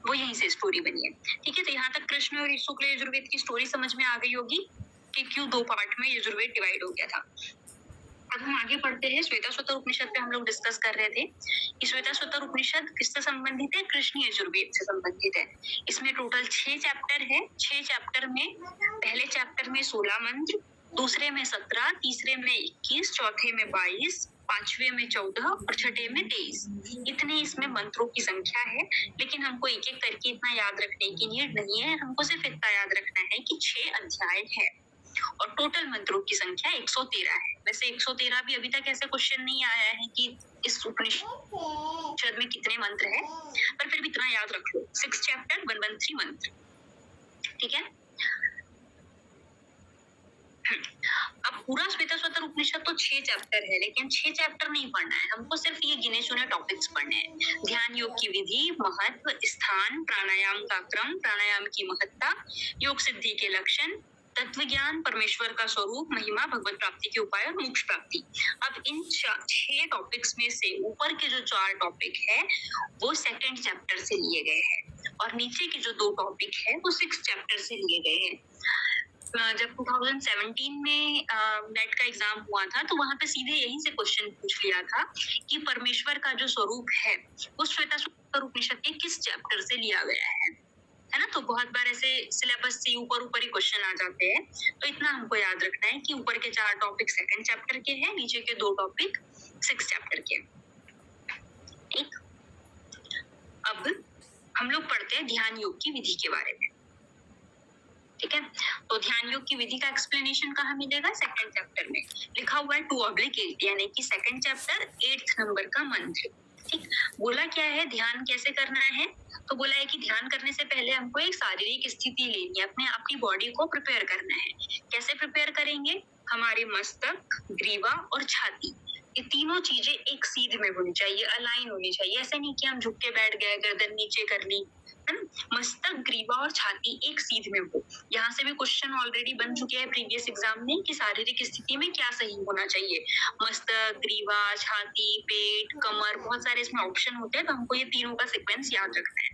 वो यहीं से स्टोरी बनी है। ठीक है, तो यहाँ तक कृष्ण और शुक्ल यजुर्वेद की स्टोरी समझ में आ गई होगी कि क्यों दो पार्ट में यजुर्वेद डिवाइड हो गया था। अब हम आगे पढ़ते हैं, श्वेताश्वतर उपनिषद पे हम लोग डिस्कस कर रहे थे कि श्वेताश्वतर उपनिषद किससे संबंधित है, कृष्ण यजुर्वेद से संबंधित है। इसमें टोटल 6 चैप्टर है। 6 चैप्टर में पहले चैप्टर में 16 मंत्र, दूसरे में 17, तीसरे में 21, चौथे में 22, पांचवे में 14 और छठे में 23। इतनी इसमें मंत्रों की संख्या है, लेकिन हमको एक एक करके इतना याद रखने की नीड नहीं है, हमको सिर्फ इतना याद रखना है कि 6 अध्याय है और टोटल मंत्रों की संख्या 113 है। वैसे 113 भी अभी तक ऐसे क्वेश्चन नहीं आया है कि इस उपनिषद में कितने मंत्र है, पर फिर भी इतना याद रख लो, 6 चैप्टर 113 मंत्र। ठीक है, अब पूरा श्वेताश्वतर उपनिषद तो 6 चैप्टर है, लेकिन 6 चैप्टर नहीं पढ़ना है हमको, सिर्फ ये गिने चुने टॉपिक्स पढ़ने हैं। ध्यान योग की विधि, महत्व, स्थान, प्राणायाम का क्रम, प्राणायाम की महत्ता, योग सिद्धि के लक्षण, तत्व ज्ञान, परमेश्वर का स्वरूप, महिमा, भगवत प्राप्ति के उपाय और मोक्ष प्राप्ति। अब इन 6 टॉपिक्स में से ऊपर के जो 4 टॉपिक है वो 2nd चैप्टर से लिए गए हैं, और नीचे के जो 2 टॉपिक है वो 6th चैप्टर से लिए गए हैं। जब 2017 में नेट का एग्जाम हुआ था तो वहां पे सीधे यहीं से क्वेश्चन पूछ लिया था कि परमेश्वर का जो स्वरूप है वो श्वेताश्वतर उपनिषद के किस चैप्टर से लिया गया है ना। तो बहुत बार ऐसे सिलेबस से ऊपर ही क्वेश्चन आ जाते हैं, तो इतना हमको याद रखना है कि ऊपर के 4 टॉपिक 2nd चैप्टर के हैं, नीचे के 2 टॉपिक 6th चैप्टर के। ठीक, अब हम लोग पढ़ते हैं ध्यान योग की विधि के बारे में। ठीक है, तो ध्यान योग की विधि का एक्सप्लेनेशन कहाँ मिलेगा, 2nd चैप्टर में लिखा हुआ है 2/8, यानी कि 2nd चैप्टर 8th नंबर का मंत्र। ठीक, बोला क्या है, ध्यान कैसे करना है, तो बोला है कि ध्यान करने से पहले हमको एक शारीरिक स्थिति लेनी है, अपने आपकी बॉडी को प्रिपेयर करना है। कैसे प्रिपेयर करेंगे, हमारे मस्तक, ग्रीवा और छाती, ये तीनों चीजें एक सीध में होनी चाहिए, अलाइन होनी चाहिए। ऐसे नहीं कि हम झुक के बैठ गए, गर्दन नीचे कर ली, है ना। मस्तक, ग्रीवा और छाती एक सीध में हो। यहाँ से भी क्वेश्चन ऑलरेडी बन चुके हैं प्रीवियस एग्जाम में कि शारीरिक स्थिति में क्या सही होना चाहिए, मस्तक, ग्रीवा, छाती, पेट, कमर, बहुत सारे इसमें ऑप्शन होते हैं, तो हमको ये तीनों का सीक्वेंस याद रखना है।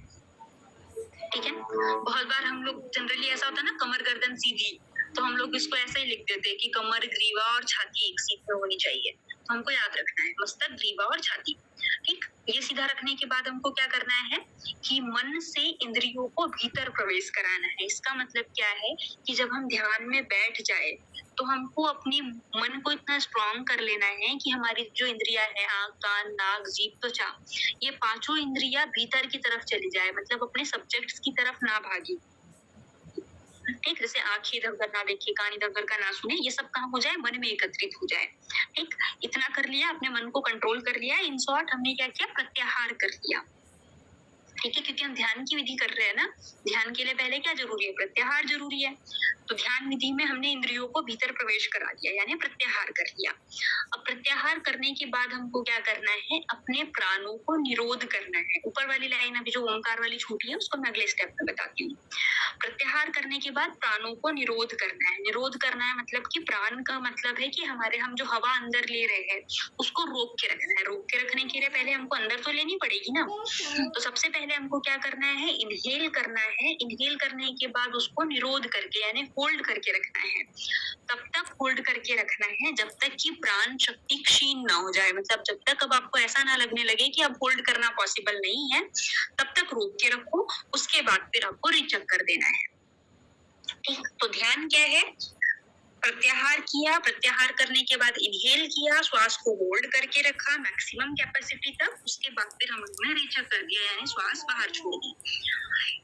ठीक है, बहुत बार हम लोग जनरली ऐसा होता है ना, कमर गर्दन सीधी, तो हम लोग इसको ऐसे ही लिख देते हैं कि कमर, ग्रीवा और छाती एक सीध में होनी चाहिए। तो हमको याद रखना है मस्तक, ग्रीवा और छाती। ठीक, ये सीधा रखने के बाद हमको क्या करना है कि मन से इंद्रियों को भीतर प्रवेश कराना है। इसका मतलब क्या है कि जब हम ध्यान में बैठ जाए तो हमको अपनी मन को इतना स्ट्रॉन्ग कर लेना है कि हमारी जो इंद्रियां है, आंख, कान, नाक, जीभ, त्वचा, ये 5 इंद्रियां भीतर की तरफ चली जाए, मतलब अपने सब्जेक्ट्स की तरफ ना भागी। ठीक, जैसे आंखें इधर उधर ना देखे, कान इधर उधर का ना सुने, ये सब कहाँ हो जाए, मन में एकत्रित हो जाए। ठीक, इतना कर लिया, अपने मन को कंट्रोल कर लिया। इन शॉर्ट हमने क्या किया, प्रत्याहार कर लिया। ठीक है, क्योंकि हम ध्यान की विधि कर रहे हैं ना। ध्यान के लिए पहले क्या जरूरी है? प्रत्याहार जरूरी है। तो ध्यान विधि में हमने इंद्रियों को भीतर प्रवेश करा दिया, यानी प्रत्याहार कर लिया। अब प्रत्याहार करने के बाद हमको क्या करना है? अपने प्राणों को निरोध करना है। ऊपर वाली लाइन अभी जो ओंकार वाली छूटी है उसको मैं अगले स्टेप में बताती हूँ। प्रत्याहार करने के बाद प्राणों को निरोध करना है। निरोध करना है मतलब कि प्राण का मतलब है कि हम जो हवा अंदर ले रहे हैं उसको रोक के रखना है। रोक के रखने के लिए पहले हमको अंदर तो लेनी पड़ेगी ना। तो सबसे पहले हमको क्या करना है? इनहेल करना है। इनहेल करने के बाद उसको निरोध करके यानी होल्ड करके रखना है। तब तक होल्ड करके रखना है जब तक कि प्राण शक्ति क्षीण ना हो जाए। मतलब जब तक अब आपको ऐसा ना लगने लगे कि अब होल्ड करना पॉसिबल नहीं है, तब तक रोक के रखो। उसके बाद फिर आपको रिचेक कर देना है। ठीक, तो ध्यान क्या है? प्रत्याहार किया, प्रत्याहार करने के बाद इनहेल किया, श्वास को होल्ड करके रखा मैक्सिमम कैपेसिटी तक। उसके बाद फिर हम लोगों ने रिचेक कर दिया यानी श्वास बाहर छोड़ दी।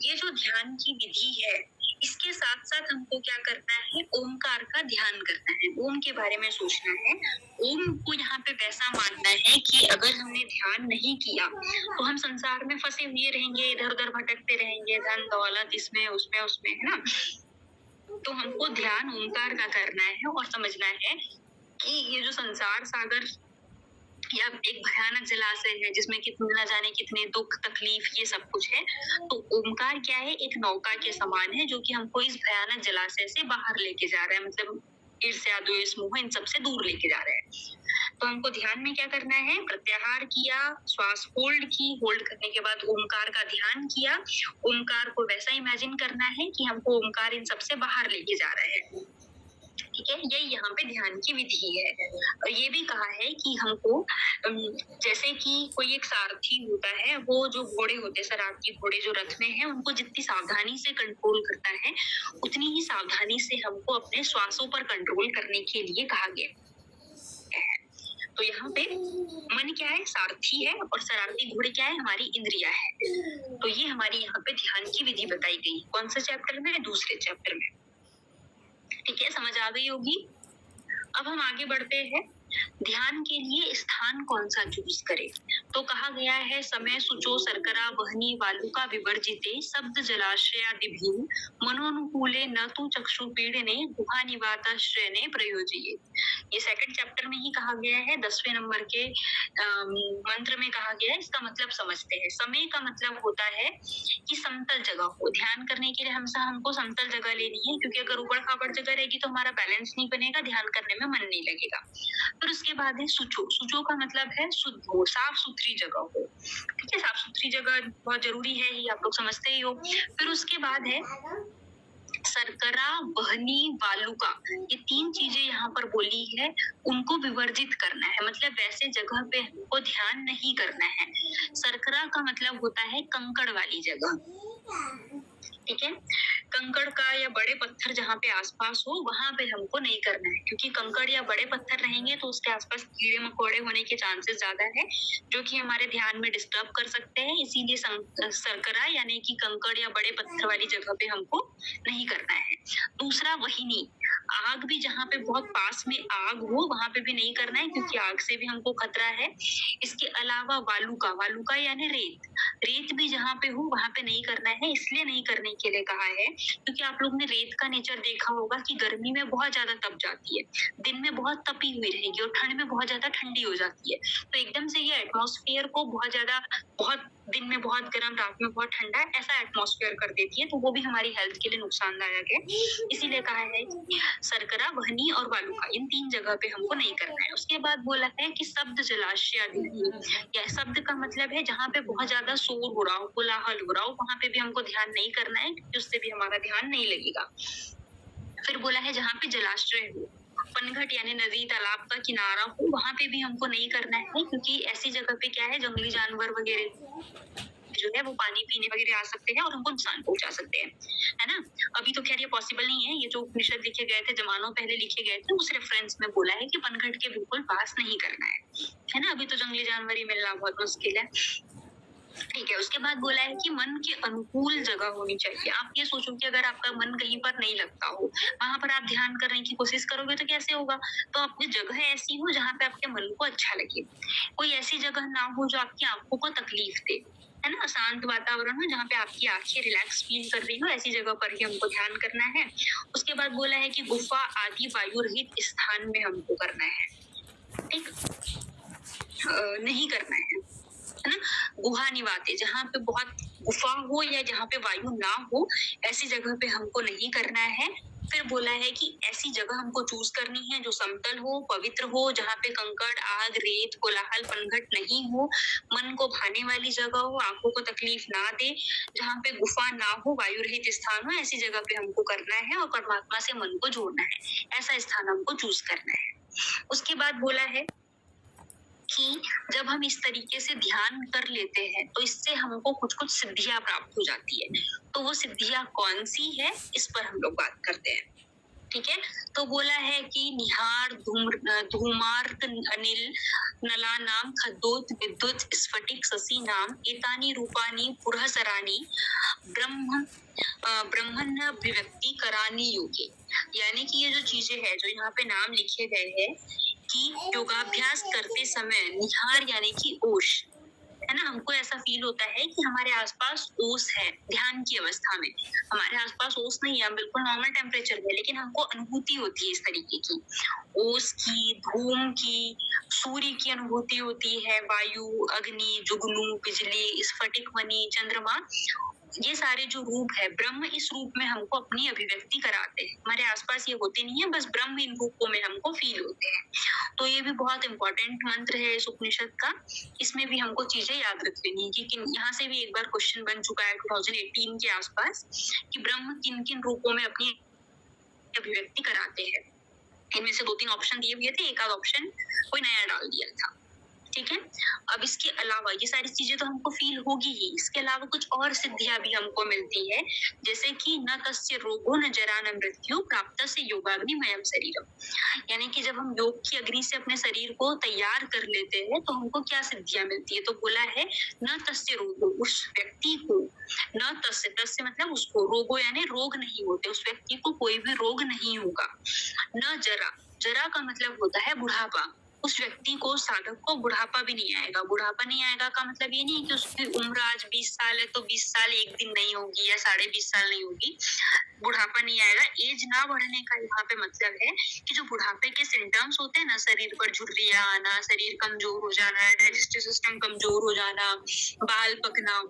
ये जो ध्यान की विधि है, इसके साथ साथ हमको क्या करना है? ओमकार का ध्यान करना है। ओम के बारे में सोचना है। ओम को यहाँ पे वैसा मानना है कि अगर हमने ध्यान नहीं किया तो हम संसार में फंसे हुए रहेंगे, इधर उधर भटकते रहेंगे, धन दौलत इसमें उसमें उसमें, है ना। तो हमको ध्यान ओंकार का करना है और समझना है कि ये जो संसार सागर या एक भयानक जलाशय है जिसमें कितने न जाने कितने दुख तकलीफ ये सब कुछ है, तो ओंकार क्या है? एक नौका के समान है जो कि हमको इस भयानक जलाशय से बाहर लेके जा रहा है। मतलब ईर्ष्या द्वेष मोह इन सब से दूर लेके जा रहा है। तो हमको ध्यान में क्या करना है? प्रत्याहार किया, श्वास होल्ड की, होल्ड करने के बाद ओंकार का ध्यान किया। ओंकार को वैसा इमेजिन करना है कि हमको ओंकार इन सबसे बाहर लेके जा रहा है। ठीक है, ये यहाँ पे ध्यान की विधि है। और ये भी कहा है कि हमको जैसे कि कोई एक सारथी होता है, वो जो घोड़े होते हैं, शरारती घोड़े जो रथ में है, उनको जितनी सावधानी से कंट्रोल करता है उतनी ही सावधानी से हमको अपने श्वासों पर कंट्रोल करने के लिए कहा गया है। तो यहाँ पे मन क्या है? सारथी है, और शरारती घोड़े क्या है? हमारी इंद्रिया है। तो ये हमारी यहाँ पे ध्यान की विधि बताई गई। कौन सा चैप्टर में? दूसरे चैप्टर में। ठीक है, समझ आ गई होगी। अब हम आगे बढ़ते हैं। ध्यान के लिए स्थान कौन सा चूज करें? तो कहा गया है समय शुचो शर्करा वहनी वालुका विवर्जिते शब्द जलाशयादिभि मनोनुकूले न तु चक्षु पीड़ने गुहा निवाताश्रयने प्रयोज्ये। ये सेकंड चैप्टर में ही कहा गया है। 10वें नंबर के मंत्र में कहा गया है। इसका मतलब समझते हैं। समय का मतलब होता है कि समतल जगह हो। ध्यान करने के लिए हमको समतल जगह लेनी है, क्योंकि अगर ऊबड़ खाबड़ जगह रहेगी तो हमारा बैलेंस नहीं बनेगा, ध्यान करने में मन नहीं लगेगा। फिर उसके बाद है सुचो। सुचो का मतलब है शुद्ध हो, साफ सुथरी जगह हो। ठीक है, साफ सुथरी जगह बहुत जरूरी है, ये आप लोग समझते ही हो। फिर उसके बाद है शर्करा वहनी वालुका। ये 3 चीजें यहाँ पर बोली है, उनको विवर्जित करना है। मतलब वैसे जगह पे हमको ध्यान नहीं करना है। शर्करा का मतलब होता है कंकड़ वाली जगह। ठीक है, कंकड़ का या बड़े पत्थर जहाँ पे आसपास हो वहां पे हमको नहीं करना है, क्योंकि कंकड़ या बड़े पत्थर रहेंगे तो उसके आसपास कीड़े मकोड़े होने के चांसेस ज्यादा है, जो कि हमारे ध्यान में डिस्टर्ब कर सकते हैं। इसीलिए शर्करा यानी कि कंकड़ या बड़े पत्थर वाली जगह पे हमको नहीं करना है। दूसरा वहीनी, आग भी जहाँ पे बहुत पास में आग हो वहां पे भी नहीं करना है, क्योंकि आग से भी हमको खतरा है। इसके अलावा वालुका, वालुका यानी रेत, रेत भी जहाँ पे हो वहां पे नहीं करना है। इसलिए नहीं करने के लिए कहा है क्योंकि आप लोग ने रेत का नेचर देखा होगा कि गर्मी में बहुत ज्यादा तप जाती है, दिन में बहुत तपी हुई रहेगी और ठंड में बहुत ज्यादा ठंडी हो जाती है। तो एकदम से ये एटमॉस्फेयर को बहुत ज्यादा, बहुत दिन में बहुत गर्म, रात में बहुत ठंडा, ऐसा एटमॉस्फेयर कर देती है। तो वो भी हमारी हेल्थ के लिए नुकसानदायक है। इसीलिए कहा है कि शर्करा वहनी और वालुका इन 3 जगह पे हमको नहीं करना है। उसके बाद बोला है कि शब्द जलाशय आदि, या शब्द का मतलब है जहाँ पे बहुत ज्यादा शोर हो रहा हो, कोलाहल हो रहा हो, वहां पे भी हमको ध्यान नहीं करना है, क्योंकि उससे भी हमारा ध्यान नहीं लगेगा। फिर बोला है जहाँ पे जलाश्रय हो, पनघट यानी नदी तालाब का किनारा हो, वहां पे भी हमको नहीं करना है, क्योंकि ऐसी जगह पे क्या है, जंगली जानवर वगैरह जो है वो पानी पीने वगैरह आ सकते हैं और हमको नुकसान पहुंचा सकते हैं, है ना। अभी तो खैर ये पॉसिबल नहीं है। ये जो उपनिषद लिखे गए थे, जमानों पहले लिखे गए थे, उस रेफरेंस में बोला है कि पनघट के बिल्कुल पास नहीं करना है ना। अभी तो जंगली जानवर ही मिलना बहुत मुश्किल है। ठीक है, उसके बाद बोला है कि मन के अनुकूल जगह होनी चाहिए। आप ये सोचो कि अगर आपका मन कहीं पर नहीं लगता हो, वहां पर आप ध्यान करने की कोशिश करोगे तो कैसे होगा। तो अपनी जगह ऐसी हो जहाँ पे आपके मन को अच्छा लगे। कोई ऐसी जगह ना हो जो आपकी आंखों को तकलीफ दे, है ना, शांत वातावरण हो जहाँ पे आपकी आंखें रिलैक्स फील कर रही हो, ऐसी जगह पर ही हमको ध्यान करना है। उसके बाद बोला है कि गुफा आदि वायु रहित स्थान में हमको करना है, ठीक, नहीं करना है ना। गुहा निवाते, जहाँ पे बहुत गुफा हो या जहाँ पे वायु ना हो, ऐसी जगह पे हमको नहीं करना है। फिर बोला है कि ऐसी जगह हमको चूज करनी है जो समतल हो, पवित्र हो, जहाँ पे कंकड़, आग, रेत, कोलाहल, पनघट नहीं हो, मन को भाने वाली जगह हो, आंखों को तकलीफ ना दे, जहाँ पे गुफा ना हो, वायु रहित स्थान हो, ऐसी जगह पे हमको करना है और परमात्मा से मन को जोड़ना है। ऐसा स्थान हमको चूज करना है। उसके बाद बोला है कि जब हम इस तरीके से ध्यान कर लेते हैं तो इससे हमको कुछ कुछ सिद्धियां प्राप्त हो जाती है। तो वो सिद्धियां कौन सी है, इस पर हम लोग बात करते हैं, ठीक है। तो बोला है कि निहार, धूमार्त, अनिल, नलानाम, खद्योत, विद्युत, स्फटिक, शशि नाम, एतानी रूपानी पुरःसरानी ब्रह्मण्यभिव्यक्ति करानी योगे। यानी कि ये जो चीजें हैं, जो यहाँ पे नाम लिखे गए हैं कि योगाभ्यास करते समय निहार यानी कि ओश, है ना, हमको ऐसा फील होता है कि हमारे आसपास ओस है। ध्यान की अवस्था में हमारे आसपास ओस नहीं है, हम बिल्कुल नॉर्मल टेम्परेचर में, लेकिन हमको अनुभूति होती है इस तरीके की, ओस की, धूम की, सूर्य की अनुभूति होती है, वायु, अग्नि, जुगनू, बिजली, स्फटिक मणि, चंद्रमा, ये सारे जो रूप है, ब्रह्म इस रूप में हमको अपनी अभिव्यक्ति कराते हैं। हमारे आसपास ये होते नहीं है, बस ब्रह्म इन रूपों में हमको फील होते हैं। तो ये भी बहुत इंपॉर्टेंट मंत्र है इस उपनिषद का। इसमें भी हमको चीजें याद रख लेनी है कि यहाँ से भी एक बार क्वेश्चन बन चुका है 2018 के आसपास कि ब्रह्म किन किन रूपों में अपनी अभिव्यक्ति कराते हैं। इनमें से 2-3 ऑप्शन दिए हुए थे, एक आध ऑप्शन कोई नया डाल दिया था, ठीक है। अब इसके अलावा ये सारी चीजें तो हमको फील होगी ही, इसके अलावा कुछ और सिद्धियां भी हमको मिलती है, जैसे कि न तस्य रोगो न जरा न मृत्यु प्राप्त से योगाग्निमयम शरीरम। यानी कि जब हम योग की अग्नि से अपने शरीर को तैयार कर लेते हैं तो हमको क्या सिद्धियां मिलती है। तो बोला है न तस्य रोगो, उस व्यक्ति को, न तस्य मतलब उसको, रोगो यानी रोग नहीं होते, उस व्यक्ति को कोई भी रोग नहीं होगा। न जरा, जरा का मतलब होता है बुढ़ापा, उस व्यक्ति को, साधक को बुढ़ापा भी नहीं आएगा। बुढ़ापा नहीं आएगा का मतलब ये नहीं है कि उसकी उम्र आज 20 साल है तो 20 साल एक दिन नहीं होगी या 20.5 साल नहीं होगी, बुढ़ापा नहीं आएगा। एज ना बढ़ने का यहाँ पे मतलब है कि जो बुढ़ापे के सिम्टम्स होते हैं ना, शरीर पर झुर्रियां आना, शरीर कमजोर हो जाना, डाइजेस्टिव सिस्टम कमजोर हो जाना, बाल पकना,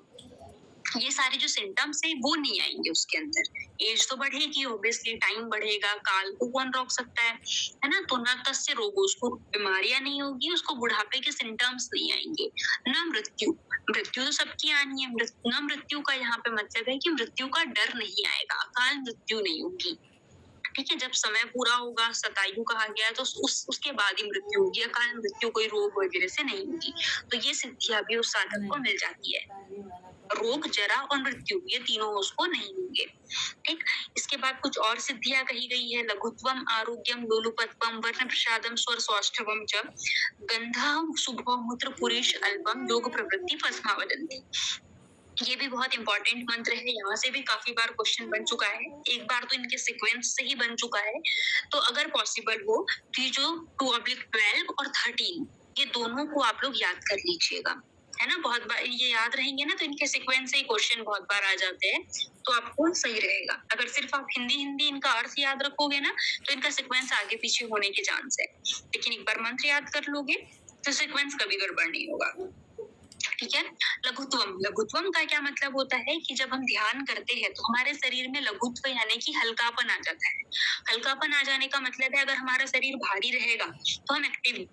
ये सारे जो सिम्टम्स है वो नहीं आएंगे उसके अंदर। एज तो बढ़ेगी, ऑब्वियसली टाइम बढ़ेगा, काल को कौन रोक सकता है ना। तो न तस्य रोग, उसको बीमारियां नहीं होगी, उसको बुढ़ापे के सिम्टम्स नहीं आएंगे। न मृत्यु, मृत्यु तो सबकी आनी है, न मृत्यु का यहाँ पे मतलब है कि मृत्यु का डर नहीं आएगा, अकाल मृत्यु नहीं होगी, ठीक है। जब समय पूरा होगा, शतायु कहा गया, तो उसके बाद ही मृत्यु होगी, अकाल मृत्यु कोई रोग वगैरह से नहीं होगी। तो ये सिद्धियां भी उस साधक को मिल जाती है। रोग, जरा और मृत्यु, ये तीनों उसको नहीं होंगे, ठीक। इसके बाद कुछ और सिद्धियां कही गई है, लघुत्वम, आरोग्यम, लोलुपत्वम, वर्ण प्रसादम, स्वर सौष्ठवम च, गंधम, शुभम, मूत्र पुरीश अल्पम, योग प्रवृत्ति फस्मा वदन्ति। ये भी बहुत इंपॉर्टेंट मंत्र है, यहाँ से भी काफी बार क्वेश्चन बन चुका है, एक बार तो इनके सीक्वेंस से ही बन चुका है। तो अगर पॉसिबल हो तो ये जो 2/12 और 13, ये दोनों को आप लोग याद कर लीजिएगा, है ना। बहुत बार ये याद रहेंगे ना तो इनके सीक्वेंस से ही क्वेश्चन बहुत बार आ जाते हैं, तो आपको सही रहेगा। अगर सिर्फ आप हिंदी इनका अर्थ याद रखोगे ना तो इनका सीक्वेंस आगे पीछे होने के चांस है, लेकिन एक बार मंत्र याद कर लोगे तो सीक्वेंस कभी गड़बड़ नहीं होगा, ठीक है। लघुत्वम, लघुत्वम का क्या मतलब होता है कि जब हम ध्यान करते हैं तो हमारे शरीर में लघुत्व यानी कि हल्कापन आ जाता है। हल्कापन आ जाने का मतलब है अगर हमारा शरीर भारी रहेगा तो हम एक्टिव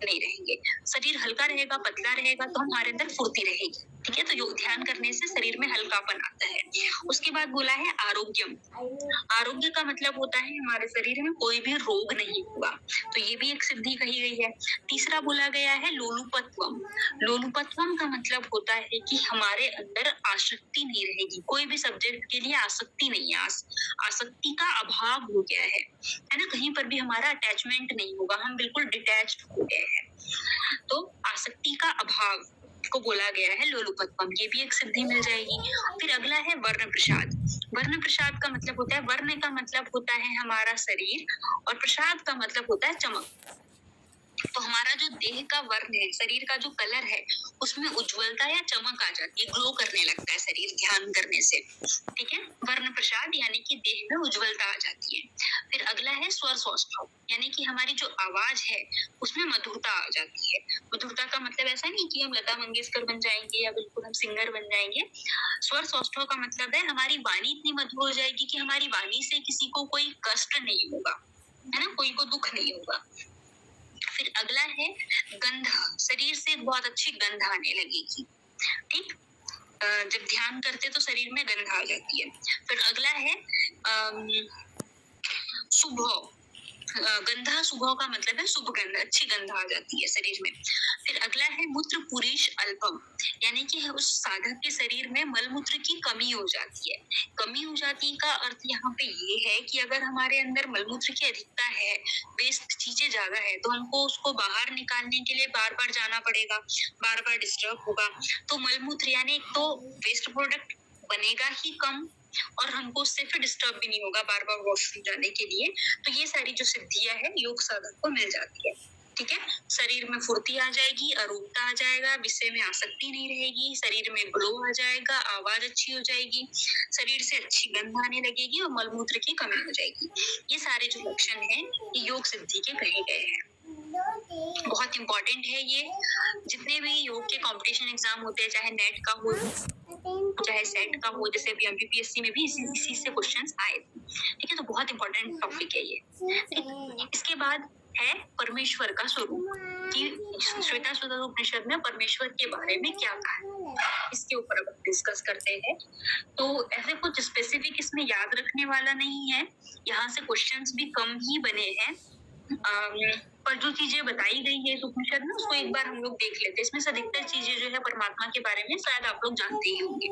नहीं रहेंगे, शरीर हल्का रहेगा, पतला रहेगा तो हमारे अंदर फुर्ती रहेगी, ठीक है। तो योग ध्यान करने से शरीर में हल्कापन आता है। उसके बाद बोला है आरोग्यम, आरोग्य का मतलब होता है हमारे शरीर में कोई भी रोग नहीं होगा, तो ये भी एक सिद्धि कही गई है। तीसरा बोला गया है लोलुपत्वम, लोलुपत्वम का मतलब होता है कि हमारे अंदर आसक्ति नहीं रहेगी, कोई भी सब्जेक्ट के लिए आसक्ति नहीं है, आसक्ति का अभाव हो गया है ना, कहीं पर भी हमारा अटैचमेंट नहीं होगा, हम बिल्कुल डिटैच्ड हो गए हैं। तो आसक्ति का अभाव को बोला गया है लोलुपत्वम, ये भी एक सिद्धि मिल जाएगी। फिर अगला है वर्ण प्रसाद, वर्ण प्रसाद का मतलब होता है, वर्ण का मतलब होता है हमारा शरीर और प्रसाद का मतलब होता है चमक, तो हमारा जो देह का वर्ण है, शरीर का जो कलर है, उसमें उज्ज्वलता या चमक आ जाती है, ग्लो करने लगता है शरीर ध्यान करने से। ठीक है, वर्ण प्रसाद यानी कि देह में उज्ज्वलता आ जाती है। फिर अगला है स्वर सौष्ठव, यानी कि हमारी जो आवाज है उसमें मधुरता आ जाती है। मधुरता का मतलब ऐसा नहीं कि हम लता मंगेशकर बन जाएंगे या बिल्कुल हम सिंगर बन जाएंगे। स्वर सौष्ठव का मतलब है हमारी वाणी इतनी मधुर हो जाएगी कि हमारी वाणी से किसी को कोई कष्ट नहीं होगा, है ना, कोई को दुख नहीं होगा। फिर अगला है गंध, शरीर से बहुत अच्छी गंध आने लगेगी। ठीक, जब ध्यान करते तो शरीर में गंध आ जाती है। फिर अगला है शुभ, गंधा शुभ का मतलब है शुभ गंध, अच्छी गंध आ जाती है शरीर में। फिर अगला है मूत्र पुरीश अल्पम, यानी कि उस साधक के शरीर में मल मूत्र की कमी हो जाती है। कमी हो जाती का अर्थ यहाँ पे ये है कि अगर हमारे अंदर मल मूत्र की अधिकता है, वेस्ट चीजें ज्यादा है, तो हमको उसको बाहर निकालने के लिए बार बार जाना पड़ेगा, बार बार डिस्टर्ब होगा। तो मल मूत्र यानी एक तो वेस्ट प्रोडक्ट बनेगा ही कम, और हमको उससे फिर डिस्टर्ब भी नहीं होगा बार बार वॉशरूम जाने के लिए। तो ये सारी जो सिद्धियां है योग साधक को मिल जाती है। ठीक है, शरीर में फुर्ती आ जाएगी, अरूपता आ जाएगा, विषय में आसक्ति नहीं रहेगी, शरीर में ग्लो आ जाएगा, आवाज अच्छी हो जाएगी, शरीर से अच्छी गंध आने लगेगी और मलमूत्र की कमी हो जाएगी। ये सारे जो लक्षण हैं ये योग सिद्धि के कहे गए हैं। बहुत इंपॉर्टेंट है ये। जितने भी योग के कंपटीशन एग्जाम होते हैं, चाहे नेट का हो चाहे सेट का हो, जैसे अभी एमपीपीएससी में भी इसी से क्वेश्चंस आए थे। ठीक है, तो बहुत इंपॉर्टेंट टॉपिक है ये। ठीक, इसके बाद है परमेश्वर का स्वरूप, कि श्वेताश्वतर उपनिषद में परमेश्वर के बारे में क्या कहा है, इसके ऊपर अब डिस्कस करते हैं। तो ऐसे कुछ स्पेसिफिक इसमें याद रखने वाला नहीं है, यहाँ से क्वेश्चंस भी कम ही बने हैं। पर जो चीजें बताई गई है इस उपनिषद में उसको एक बार हम लोग देख लेते हैं। इसमें से अधिकतर चीजें जो है परमात्मा के बारे में शायद आप लोग जानते ही होंगे।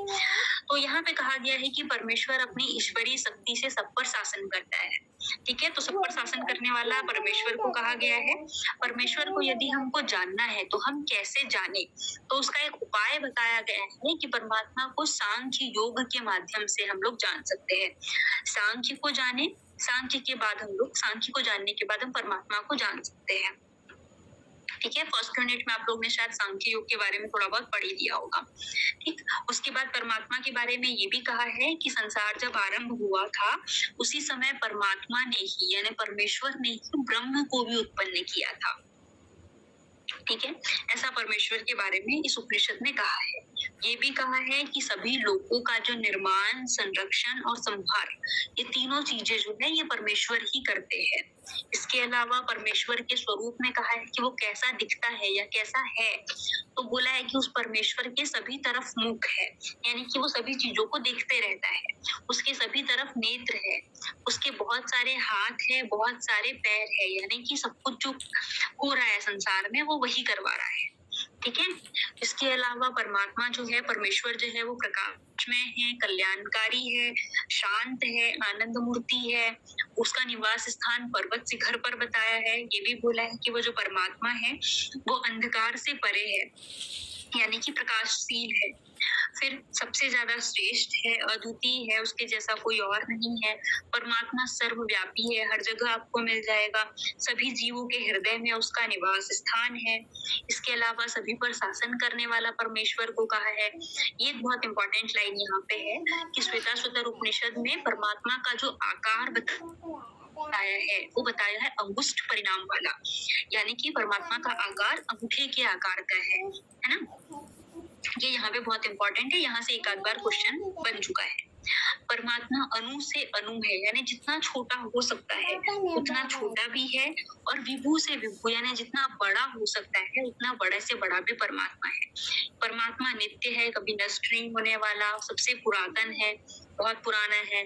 तो यहाँ पे कहा गया है कि परमेश्वर अपनी ईश्वरीय शक्ति से सब पर शासन करता है। ठीक है, तो सब पर शासन करने वाला परमेश्वर को कहा गया है। परमेश्वर को यदि हमको जानना है तो हम कैसे जाने, तो उसका एक उपाय बताया गया है कि परमात्मा को सांख्य योग के माध्यम से हम लोग जान सकते हैं। सांख्य को जाने, सांख्य के बाद हम लोग, सांख्य को जानने के बाद हम परमात्मा को जान सकते हैं। ठीक है, फर्स्ट यूनिट में आप लोग ने शायद सांख्य योग के बारे में थोड़ा बहुत पढ़ ही दिया होगा। ठीक, उसके बाद परमात्मा के बारे में ये भी कहा है कि संसार जब आरंभ हुआ था उसी समय परमात्मा ने ही, यानी परमेश्वर ने ही ब्रह्म को भी उत्पन्न किया था। ठीक है, ऐसा परमेश्वर के बारे में इस उपनिषद में कहा है। ये भी कहा है कि सभी लोगों का जो निर्माण, संरक्षण और संहार, ये तीनों चीजें जो है ये परमेश्वर ही करते हैं। इसके अलावा परमेश्वर के स्वरूप में कहा है कि वो कैसा दिखता है या कैसा है, तो बोला है कि उस परमेश्वर के सभी तरफ मुख है, यानी कि वो सभी चीजों को देखते रहता है, उसके सभी तरफ नेत्र है, उसके बहुत सारे हाथ है, बहुत सारे पैर है, यानी कि सब कुछ जो हो रहा है संसार में वो वही करवा रहा है। ठीक है, इसके अलावा परमात्मा जो है, परमेश्वर जो है वो प्रकाशमय है, कल्याणकारी है, शांत है, आनंद मूर्ति है। उसका निवास स्थान पर्वत शिखर पर बताया है। ये भी बोला है कि वो जो परमात्मा है वो अंधकार से परे है, यानी कि प्रकाशशील है। फिर सबसे ज्यादा श्रेष्ठ है, अद्वितीय है, उसके जैसा कोई और नहीं है। परमात्मा सर्वव्यापी है, हर जगह आपको मिल जाएगा। सभी जीवों के हृदय में उसका निवास स्थान है। इसके अलावा सभी पर शासन करने वाला परमेश्वर को कहा है। ये बहुत इंपॉर्टेंट लाइन यहाँ पे है कि श्वेताश्वतर उपनिषद में परमात्मा का जो आकार बताया है वो बताया है अंगुष्ठ परिणाम वाला, यानी कि परमात्मा का आकार अंगूठे के आकार का है ना। ये यहाँ पे बहुत इंपॉर्टेंट है, यहाँ से एक आध बार क्वेश्चन बन चुका है। परमात्मा अणु से अणु है, यानी जितना छोटा हो सकता है उतना छोटा भी है, और विभू से विभू यानी जितना बड़ा हो सकता है उतना बड़े से बड़ा भी परमात्मा है। परमात्मा नित्य है, कभी नष्ट नहीं होने वाला, सबसे पुरातन है, बहुत पुराना है,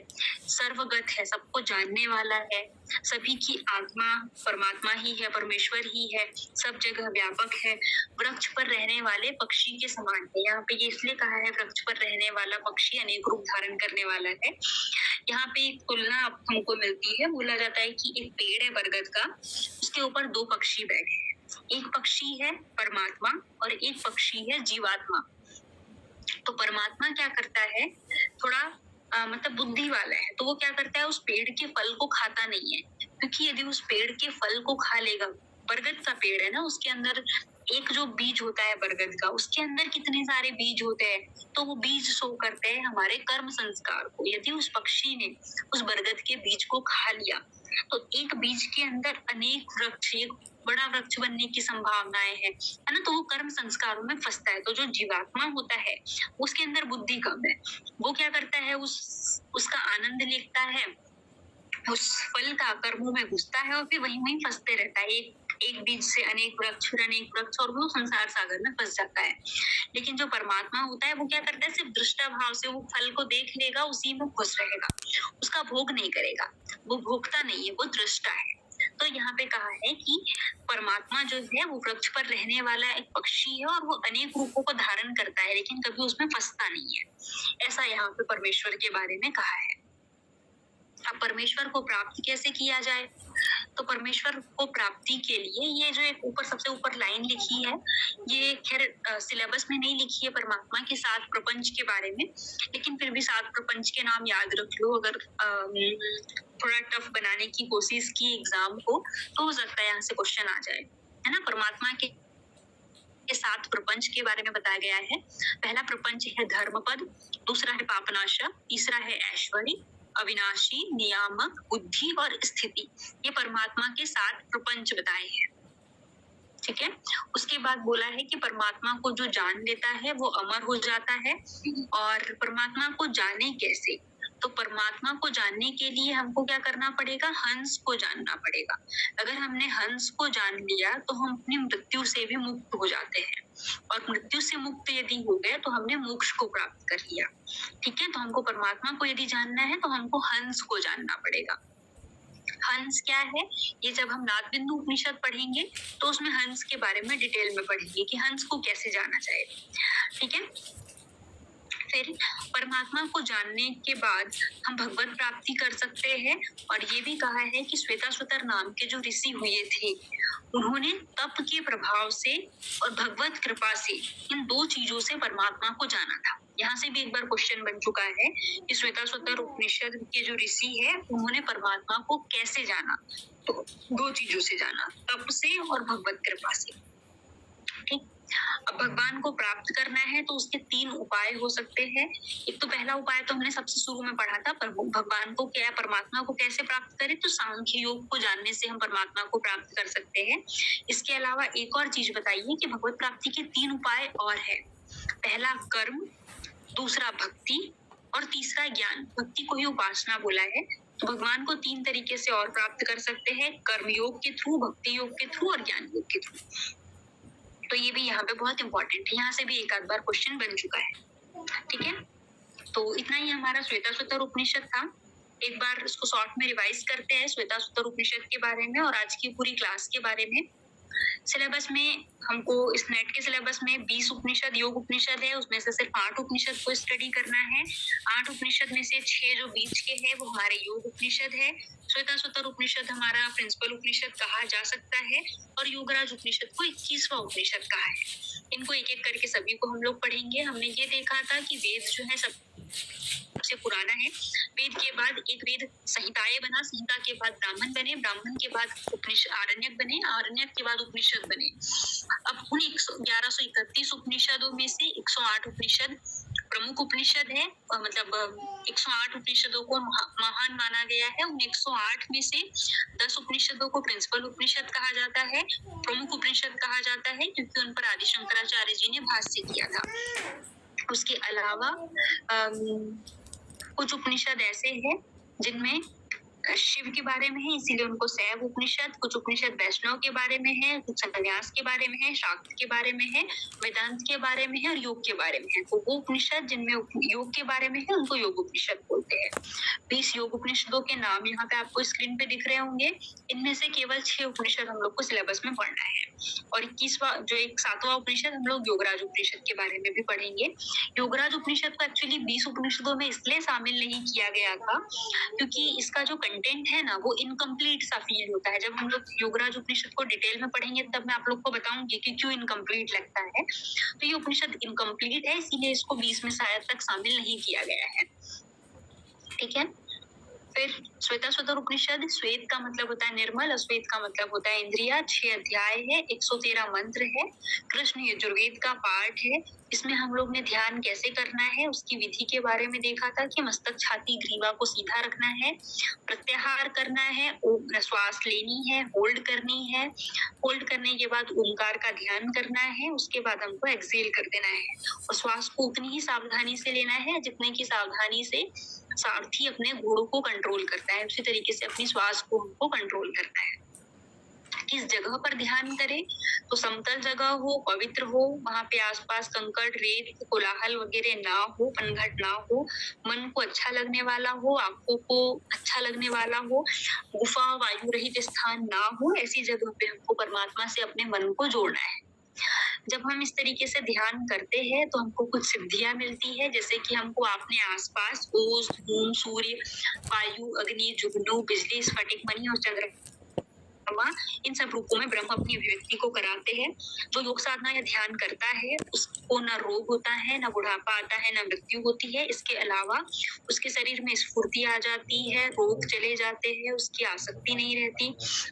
सर्वगत है, सबको जानने वाला है, सभी की आत्मा परमात्मा ही है, परमेश्वर ही है, सब जगह व्यापक है, वृक्ष पर रहने वाले पक्षी के समान है। यहाँ पे ये इसलिए कहा है वृक्ष पर रहने वाला पक्षी अनेक रूप धारण करने वाला है। यहाँ पे एक तुलना हमको मिलती है, बोला जाता है कि एक पेड़ है बरगद का, उसके ऊपर दो पक्षी बैठे हैं, एक पक्षी है परमात्मा और एक पक्षी है जीवात्मा। तो परमात्मा क्या करता है, थोड़ा मतलब बुद्धि वाला है, तो वो क्या करता है उस पेड़ के फल को खाता नहीं है, क्योंकि यदि उस पेड़ के फल को खा लेगा बरगद का पेड़ है ना, उसके अंदर एक जो बीज होता है बरगद का, उसके अंदर कितने सारे बीज होते हैं, तो वो बीज शो करते हैं हमारे कर्म संस्कार को। यदि उस पक्षी ने उस बरगद के बीज को खा लिया तो एक बीज के अंदर अनेक वृक्ष, एक बड़ा वृक्ष बनने की संभावनाएं है ना, तो वो कर्म संस्कारों में फंसता है। तो जो जीवात्मा होता है उसके अंदर बुद्धि कम है, वो क्या करता है, उसका आनंद लेता है, उस फल का कर्मों में घुसता है और फिर वहीं वहीं फंसते रहता है, एक बीज से अनेक वृक्ष, फिर अनेक वृक्ष, और वो संसार सागर में फंस जाता है। लेकिन जो परमात्मा होता है वो क्या करता है, सिर्फ दृष्टा भाव से वो फल को देख लेगा, उसी में खुश रहेगा, उसका भोग नहीं करेगा, वो भोगता नहीं है, वो दृष्टा है। तो यहाँ पे कहा है कि परमात्मा जो है वो वृक्ष पर रहने वाला एक पक्षी है और वो अनेक रूपों को धारण करता है, लेकिन कभी उसमें फंसता नहीं है। ऐसा यहाँ पे परमेश्वर के बारे में कहा है। अब परमेश्वर को प्राप्त कैसे किया जाए, तो परमेश्वर को प्राप्ति के लिए ये जो एक ऊपर सबसे ऊपर लाइन लिखी है, ये खैर सिलेबस में नहीं लिखी है परमात्मा के 7 प्रपंच के बारे में, लेकिन फिर भी 7 प्रपंच के नाम याद रख लो। अगर थोड़ा टफ बनाने की कोशिश की एग्जाम को तो हो सकता है यहाँ से क्वेश्चन आ जाए, है ना। परमात्मा के 7 प्रपंच के बारे में बताया गया है। पहला प्रपंच है धर्मपद, दूसरा है पापनाशक, तीसरा है ऐश्वर्य, अविनाशी, नियामक, बुद्धि और स्थिति। ये परमात्मा के 7 प्रपंच बताए हैं, ठीक है। उसके बाद बोला है कि परमात्मा को जो जान लेता है वो अमर हो जाता है। और परमात्मा को जाने कैसे, तो परमात्मा को जानने के लिए हमको क्या करना पड़ेगा, हंस को जानना पड़ेगा। अगर हमने हंस को जान लिया तो हम अपनी मृत्यु से भी मुक्त हो जाते हैं, और मृत्यु से मुक्त यदि हो गए तो हमने मोक्ष को प्राप्त कर लिया, ठीक है। तो हमको परमात्मा को यदि जानना है तो हमको हंस को जानना पड़ेगा। हंस क्या है, ये जब हम नादबिंदु उपनिषद पढ़ेंगे तो उसमें हंस के बारे में डिटेल में पढ़ेंगे कि हंस को कैसे जाना जाए, ठीक है। फिर परमात्मा को जानने के बाद हम भगवत प्राप्ति कर सकते हैं। और ये भी कहा है कि श्वेताश्वतर नाम के जो ऋषि हुए थे उन्होंने तप के प्रभाव से और भगवत कृपा से इन 2 चीजों से परमात्मा को जाना था। यहाँ से भी एक बार क्वेश्चन बन चुका है कि श्वेताश्वतर उपनिषद के जो ऋषि है उन्होंने परमात्मा को कैसे जाना, तो 2 चीजों से जाना, तप से और भगवत कृपा से, ठीक। अब भगवान को प्राप्त करना है तो उसके 3 उपाय हो सकते हैं। एक तो पहला उपाय तो हमने सबसे शुरू में पढ़ा था, पर भगवान को क्या, परमात्मा को कैसे प्राप्त करें, तो सांख्य योग को जानने से हम परमात्मा को प्राप्त कर सकते हैं। इसके अलावा एक और चीज बताइए कि भगवत प्राप्ति के 3 उपाय और है। पहला कर्म, दूसरा भक्ति और तीसरा ज्ञान। भक्ति को ही उपासना बोला है। तो भगवान को 3 तरीके से और प्राप्त कर सकते हैं, कर्म योग के थ्रू, भक्ति योग के थ्रू और ज्ञान योग के थ्रू। तो ये भी यहाँ पे बहुत इंपॉर्टेंट है, यहाँ से भी एक आध बार क्वेश्चन बन चुका है, ठीक है। तो इतना ही हमारा श्वेताश्वतर उपनिषद था। एक बार इसको शॉर्ट में रिवाइज करते हैं श्वेताश्वतर उपनिषद के बारे में और आज की पूरी क्लास के बारे में। सिलेबस में हमको इस नेट के सिलेबस में 20 उपनिषद योग उपनिषद है, उसमें से सिर्फ 8 उपनिषद को स्टडी करना है। 8 उपनिषद में से 6 जो बीच के हैं वो हमारे योग उपनिषद है। श्वेताश्वतर उपनिषद हमारा प्रिंसिपल उपनिषद कहा जा सकता है और योगराज उपनिषद को 21वां उपनिषद कहा है। इनको एक एक करके सभी को हम लोग पढ़ेंगे। हमने ये देखा था कि वेद जो है सबसे पुराना है। वेद के बाद एक वेद संहिताएं बना, संहिता के बाद ब्राह्मण बने, ब्राह्मण के बाद उपनिषद आरण्यक बने, आरण्यक के बाद उपनिषद बने। अब उन 1131 उपनिषदों में से 108 उपनिषद प्रमुख उपनिषद है, मतलब 108 उपनिषदों को महान माना गया है। उन 108 में से 10 उपनिषदों को प्रिंसिपल उपनिषद कहा जाता है, प्रमुख उपनिषद कहा जाता है, क्योंकि उन पर आदि शंकराचार्य जी ने भाष्य किया था। उसके अलावा कुछ उपनिषद ऐसे हैं जिनमें शिव के बारे में है, इसीलिए उनको शैव उपनिषद। कुछ उपनिषद वैष्णव के बारे में है, कुछ संन्यास के बारे में है, शाक्त के बारे में है, वेदांत के बारे में है और योग के बारे में है। तो वो उपनिषद जिनमें योग के बारे में है उनको योग उपनिषद बोलते हैं। 20 योग उपनिषदों के नाम यहाँ पे आपको स्क्रीन पे दिख रहे होंगे। इनमें से केवल 6 उपनिषद हम लोग को सिलेबस में पढ़ना है और 21वां जो एक 7वां उपनिषद हम लोग योगराज उपनिषद के बारे में भी पढ़ेंगे। योगराज उपनिषद को एक्चुअली 20 उपनिषदों में इसलिए शामिल नहीं किया गया था क्योंकि इसका जो कंटेंट है ना वो इनकम्प्लीट सा फील होता है। जब हम लोग योगराज उपनिषद को डिटेल में पढ़ेंगे तब मैं आप लोग को बताऊंगी कि क्यों इनकम्प्लीट लगता है। तो ये उपनिषद इनकम्प्लीट है, इसीलिए इसको 20 में शायद तक शामिल नहीं किया गया है, ठीक है। फिर श्वेताश्वतर उपनिषद, श्वेत का मतलब होता है निर्मल, अश्वेत का मतलब होता है इंद्रिया। 6 अध्याय है, 113 मंत्र है, कृष्ण यजुर्वेद का पाठ है। इसमें हम लोग ने ध्यान कैसे करना है उसकी विधि के बारे में देखा था कि मस्तक, छाती, ग्रीवा को सीधा रखना है, प्रत्याहार करना है, श्वास लेनी है, होल्ड करनी है, होल्ड करने के बाद ओंकार का ध्यान करना है, उसके बाद हमको एक्सेल कर देना है और श्वास को उतनी ही सावधानी से लेना है जितने की सावधानी से सारथी अपने घोड़ों को कंट्रोल करता है, उसी तरीके से अपनी श्वास को हमको कंट्रोल करना है। किस जगह पर ध्यान करें तो समतल जगह हो, पवित्र हो, वहां पे आसपास कंकड़, रेत, कोलाहल वगैरह ना हो, पनघट ना हो, मन को अच्छा लगने वाला हो, आंखों को अच्छा लगने वाला हो, गुफा, वायु रहित स्थान ना हो, ऐसी जगह पे हमको परमात्मा से अपने मन को जोड़ना है। जब हम इस तरीके से ध्यान करते हैं तो हमको कुछ सिद्धियां मिलती है, जैसे कि हमको अपने आसपास ओस, धूम, सूर्य, वायु, अग्नि, जुगनू, बिजली, स्फटिक मणि और चंद्रमा, इन सब रूपों में ब्रह्म अपनी अभिव्यक्ति को कराते हैं। जो योग साधना या ध्यान करता है उसको न रोग होता है, न बुढ़ापा आता है, न मृत्यु होती है। इसके अलावा उसके शरीर में स्फूर्ति आ जाती है, रोग चले जाते हैं, उसकी आसक्ति नहीं रहती,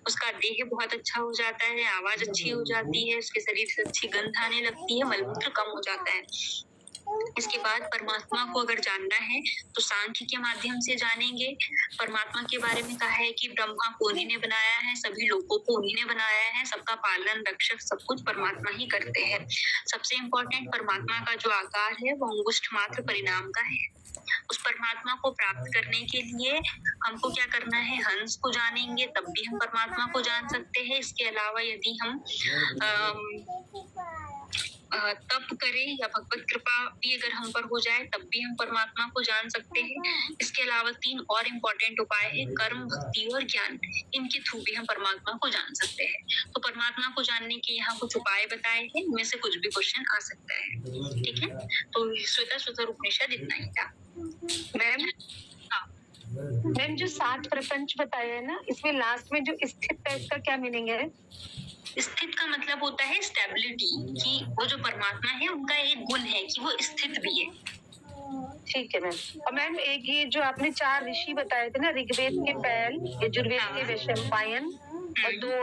उसका देह बहुत अच्छा हो जाता है, आवाज अच्छी हो जाती है, उसके शरीर से अच्छी गंध आने लगती है, मलमूत्र कम हो जाता है। इसके बाद परमात्मा को अगर जानना है तो सांख्य के माध्यम से जानेंगे। परमात्मा के बारे में कहा है कि ब्रह्मा को उन्हीं ने बनाया है, सभी लोगों को उन्हीं ने बनाया है, सबका पालन, रक्षक सब कुछ परमात्मा ही करते हैं। सबसे इम्पोर्टेंट, परमात्मा का जो आकार है वो अंगुष्ठ मात्र परिणाम का है। उस परमात्मा को प्राप्त करने के लिए हमको क्या करना है, हंस को जानेंगे तब भी हम परमात्मा को जान सकते हैं। इसके अलावा यदि हम तप करें या भगवत कृपा भी अगर हम पर हो जाए तब भी हम परमात्मा को जान सकते हैं। इसके अलावा 3 और इम्पोर्टेंट उपाय है, कर्म, भक्ति और ज्ञान, इनके थ्रू भी हम परमात्मा को जान सकते हैं। तो परमात्मा को जानने के यहाँ कुछ उपाय बताए हैं, इनमें से कुछ भी क्वेश्चन आ सकता है। ठीक है, तो श्वेताश्वतर उपनिषद इतना ही था। मैम जो 7 प्रपंच बताया है ना, इसमें लास्ट में जो स्थित है इसका क्या मीनिंग है? स्थित का मतलब होता है स्टेबिलिटी, कि वो जो परमात्मा है उनका एक गुण है कि वो स्थित भी है। ठीक है मैम। और मैम एक ये जो आपने 4 ऋषि बताए थे ना, ऋग्वेद के पैल, यजुर्वेद के वैशंपायन और दो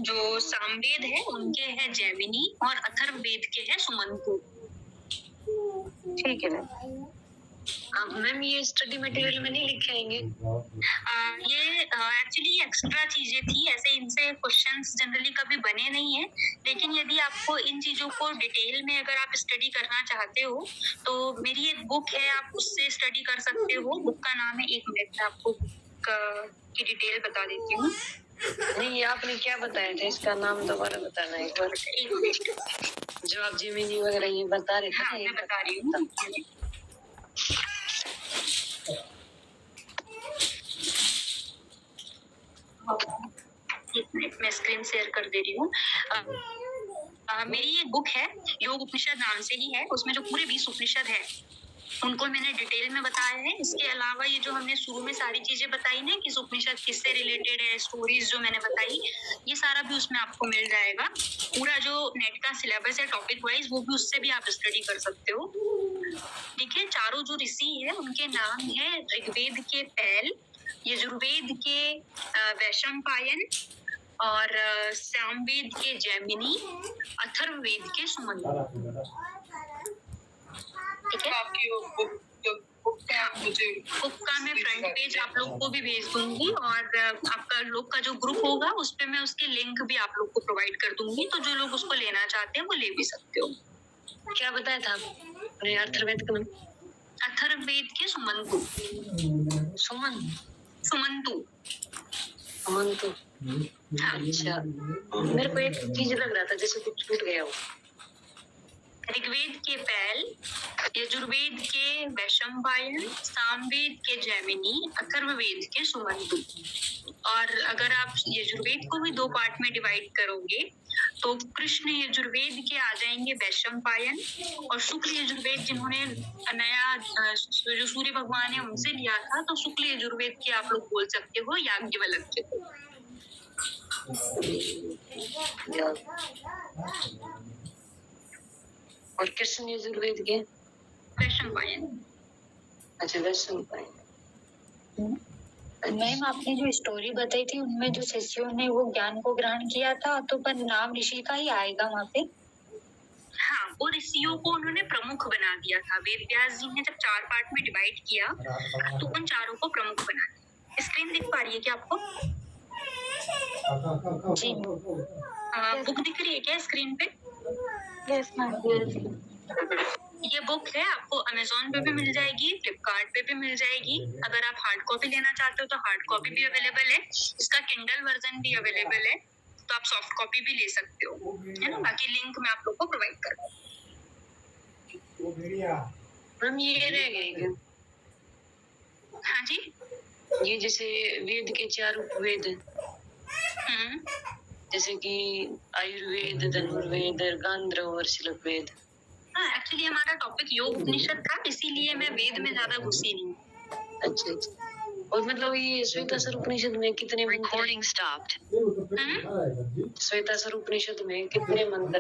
जो सामवेद है उनके है जैमिनी और अथर्ववेद के है सुमंतु। ठीक है मैम। मैम ये स्टडी मटेरियल में नहीं लिखे आएंगे? ये एक्चुअली एक्स्ट्रा चीजें थी, ऐसे इनसे क्वेश्चंस जनरली कभी बने नहीं है, लेकिन यदि आपको इन चीजों को डिटेल में अगर आप स्टडी करना चाहते हो तो मेरी एक बुक है, आप उससे स्टडी कर सकते हो। बुक का नाम है, 1 मिनट में आपको की डिटेल बता देती हूँ। नहीं, आपने क्या बताया था, इसका नाम दोबारा बताना एक बार। 1 मिनट, जो आप जिमिनी वगैरह ये बता रहे थे। हाँ मैं बता रही हूँ। एक मिनट, मैं स्क्रीन शेयर कर दे रही हूँ। मेरी एक बुक है, योग उपनिषद नाम से ही है, उसमें जो पूरे 20 उपनिषद है उनको मैंने डिटेल में बताया है। इसके अलावा ये जो हमने शुरू में सारी चीजें बताई ना, किस उपनिषद किससे रिलेटेड है, स्टोरीज जो मैंने बताई, ये सारा भी उसमें आपको मिल जाएगा। पूरा जो नेट का सिलेबस है टॉपिक वाइज, वो भी उससे भी आप स्टडी कर सकते हो। देखिए, चारों जो ऋषि है उनके नाम है ऋग्वेद के पैल, यजुर्वेद के वैशंपायन और सामवेद के जैमिनी, अथर्ववेद के सुमंतु। ठीक है, आपकी बुक का मैं फ्रंट पेज आप लोग को भी भेज दूंगी और आपका लोग का जो ग्रुप होगा उस पे मैं उसकी लिंक भी आप लोग को प्रोवाइड कर दूंगी, तो जो लोग उसको लेना चाहते हैं वो ले भी सकते हो। क्या बताया था आपने? अथर्ववेद का? अथर्ववेद के सुमंतु। सुमंतु। अच्छा, मेरे को एक चीज लग रहा था जैसे कुछ छूट गया हो। ऋग्वेद के पैल, यजुर्वेद के वैशंपायन, सामवेद के जैमिनी, अथर्ववेद के सुमंतु। और अगर आप यजुर्वेद को भी 2 पार्ट में डिवाइड करोगे तो कृष्ण यजुर्वेद के आ जाएंगे वैशंपायन, और शुक्ल यजुर्वेद जिन्होंने नया जो सूर्य भगवान है उनसे लिया था, तो शुक्ल यजुर्वेद के आप लोग बोल सकते हो याज्ञवल्क्य को। और कृष्ण यजुर्वेद के वैशंपायन। अच्छा, दर्शन पायन। मैम आपने जो स्टोरी बताई थी उनमें जो शिष्यों ने वो ज्ञान को ग्रहण किया था, तो पर नाम ऋषि का ही आएगा वहाँ पे। हाँ, वो ऋषियों को उन्होंने प्रमुख बना दिया था। वेद व्यास जी ने जब 4 पार्ट में डिवाइड किया तो उन चारों को प्रमुख बना दिया। स्क्रीन दिख पा रही है क्या आपको? जी बुक दिख रही है क्या स्क्रीन पे? Yes ma'am. ये बुक है, आपको अमेजोन पे भी मिल जाएगी, फ्लिपकार्ट पे भी मिल जाएगी। अगर आप हार्ड कॉपी लेना चाहते हो तो हार्ड कॉपी भी अवेलेबल है, इसका किंडल वर्जन भी अवेलेबल है, तो आप सॉफ्ट कॉपी भी ले सकते हो, है ना। बाकी लिंक मैं आप लोग को प्रोवाइड कर दूंगी। मैम ये रह गए क्या? हाँ जी। ये जैसे वेद के 4 उपवेद, जैसे कि आयुर्वेद, धनुर्वेद, गांध्र और शिलक वेद। हाँ, एक्चुअली हमारा टॉपिक योग उपनिषद था, इसीलिए मैं वेद में ज्यादा घुसी नहीं। अच्छा अच्छा। और मतलब ये श्वेतासुर उपनिषद में कितने मंत्र? Recording stopped. श्वेतासुर उपनिषद में कितने मंत्र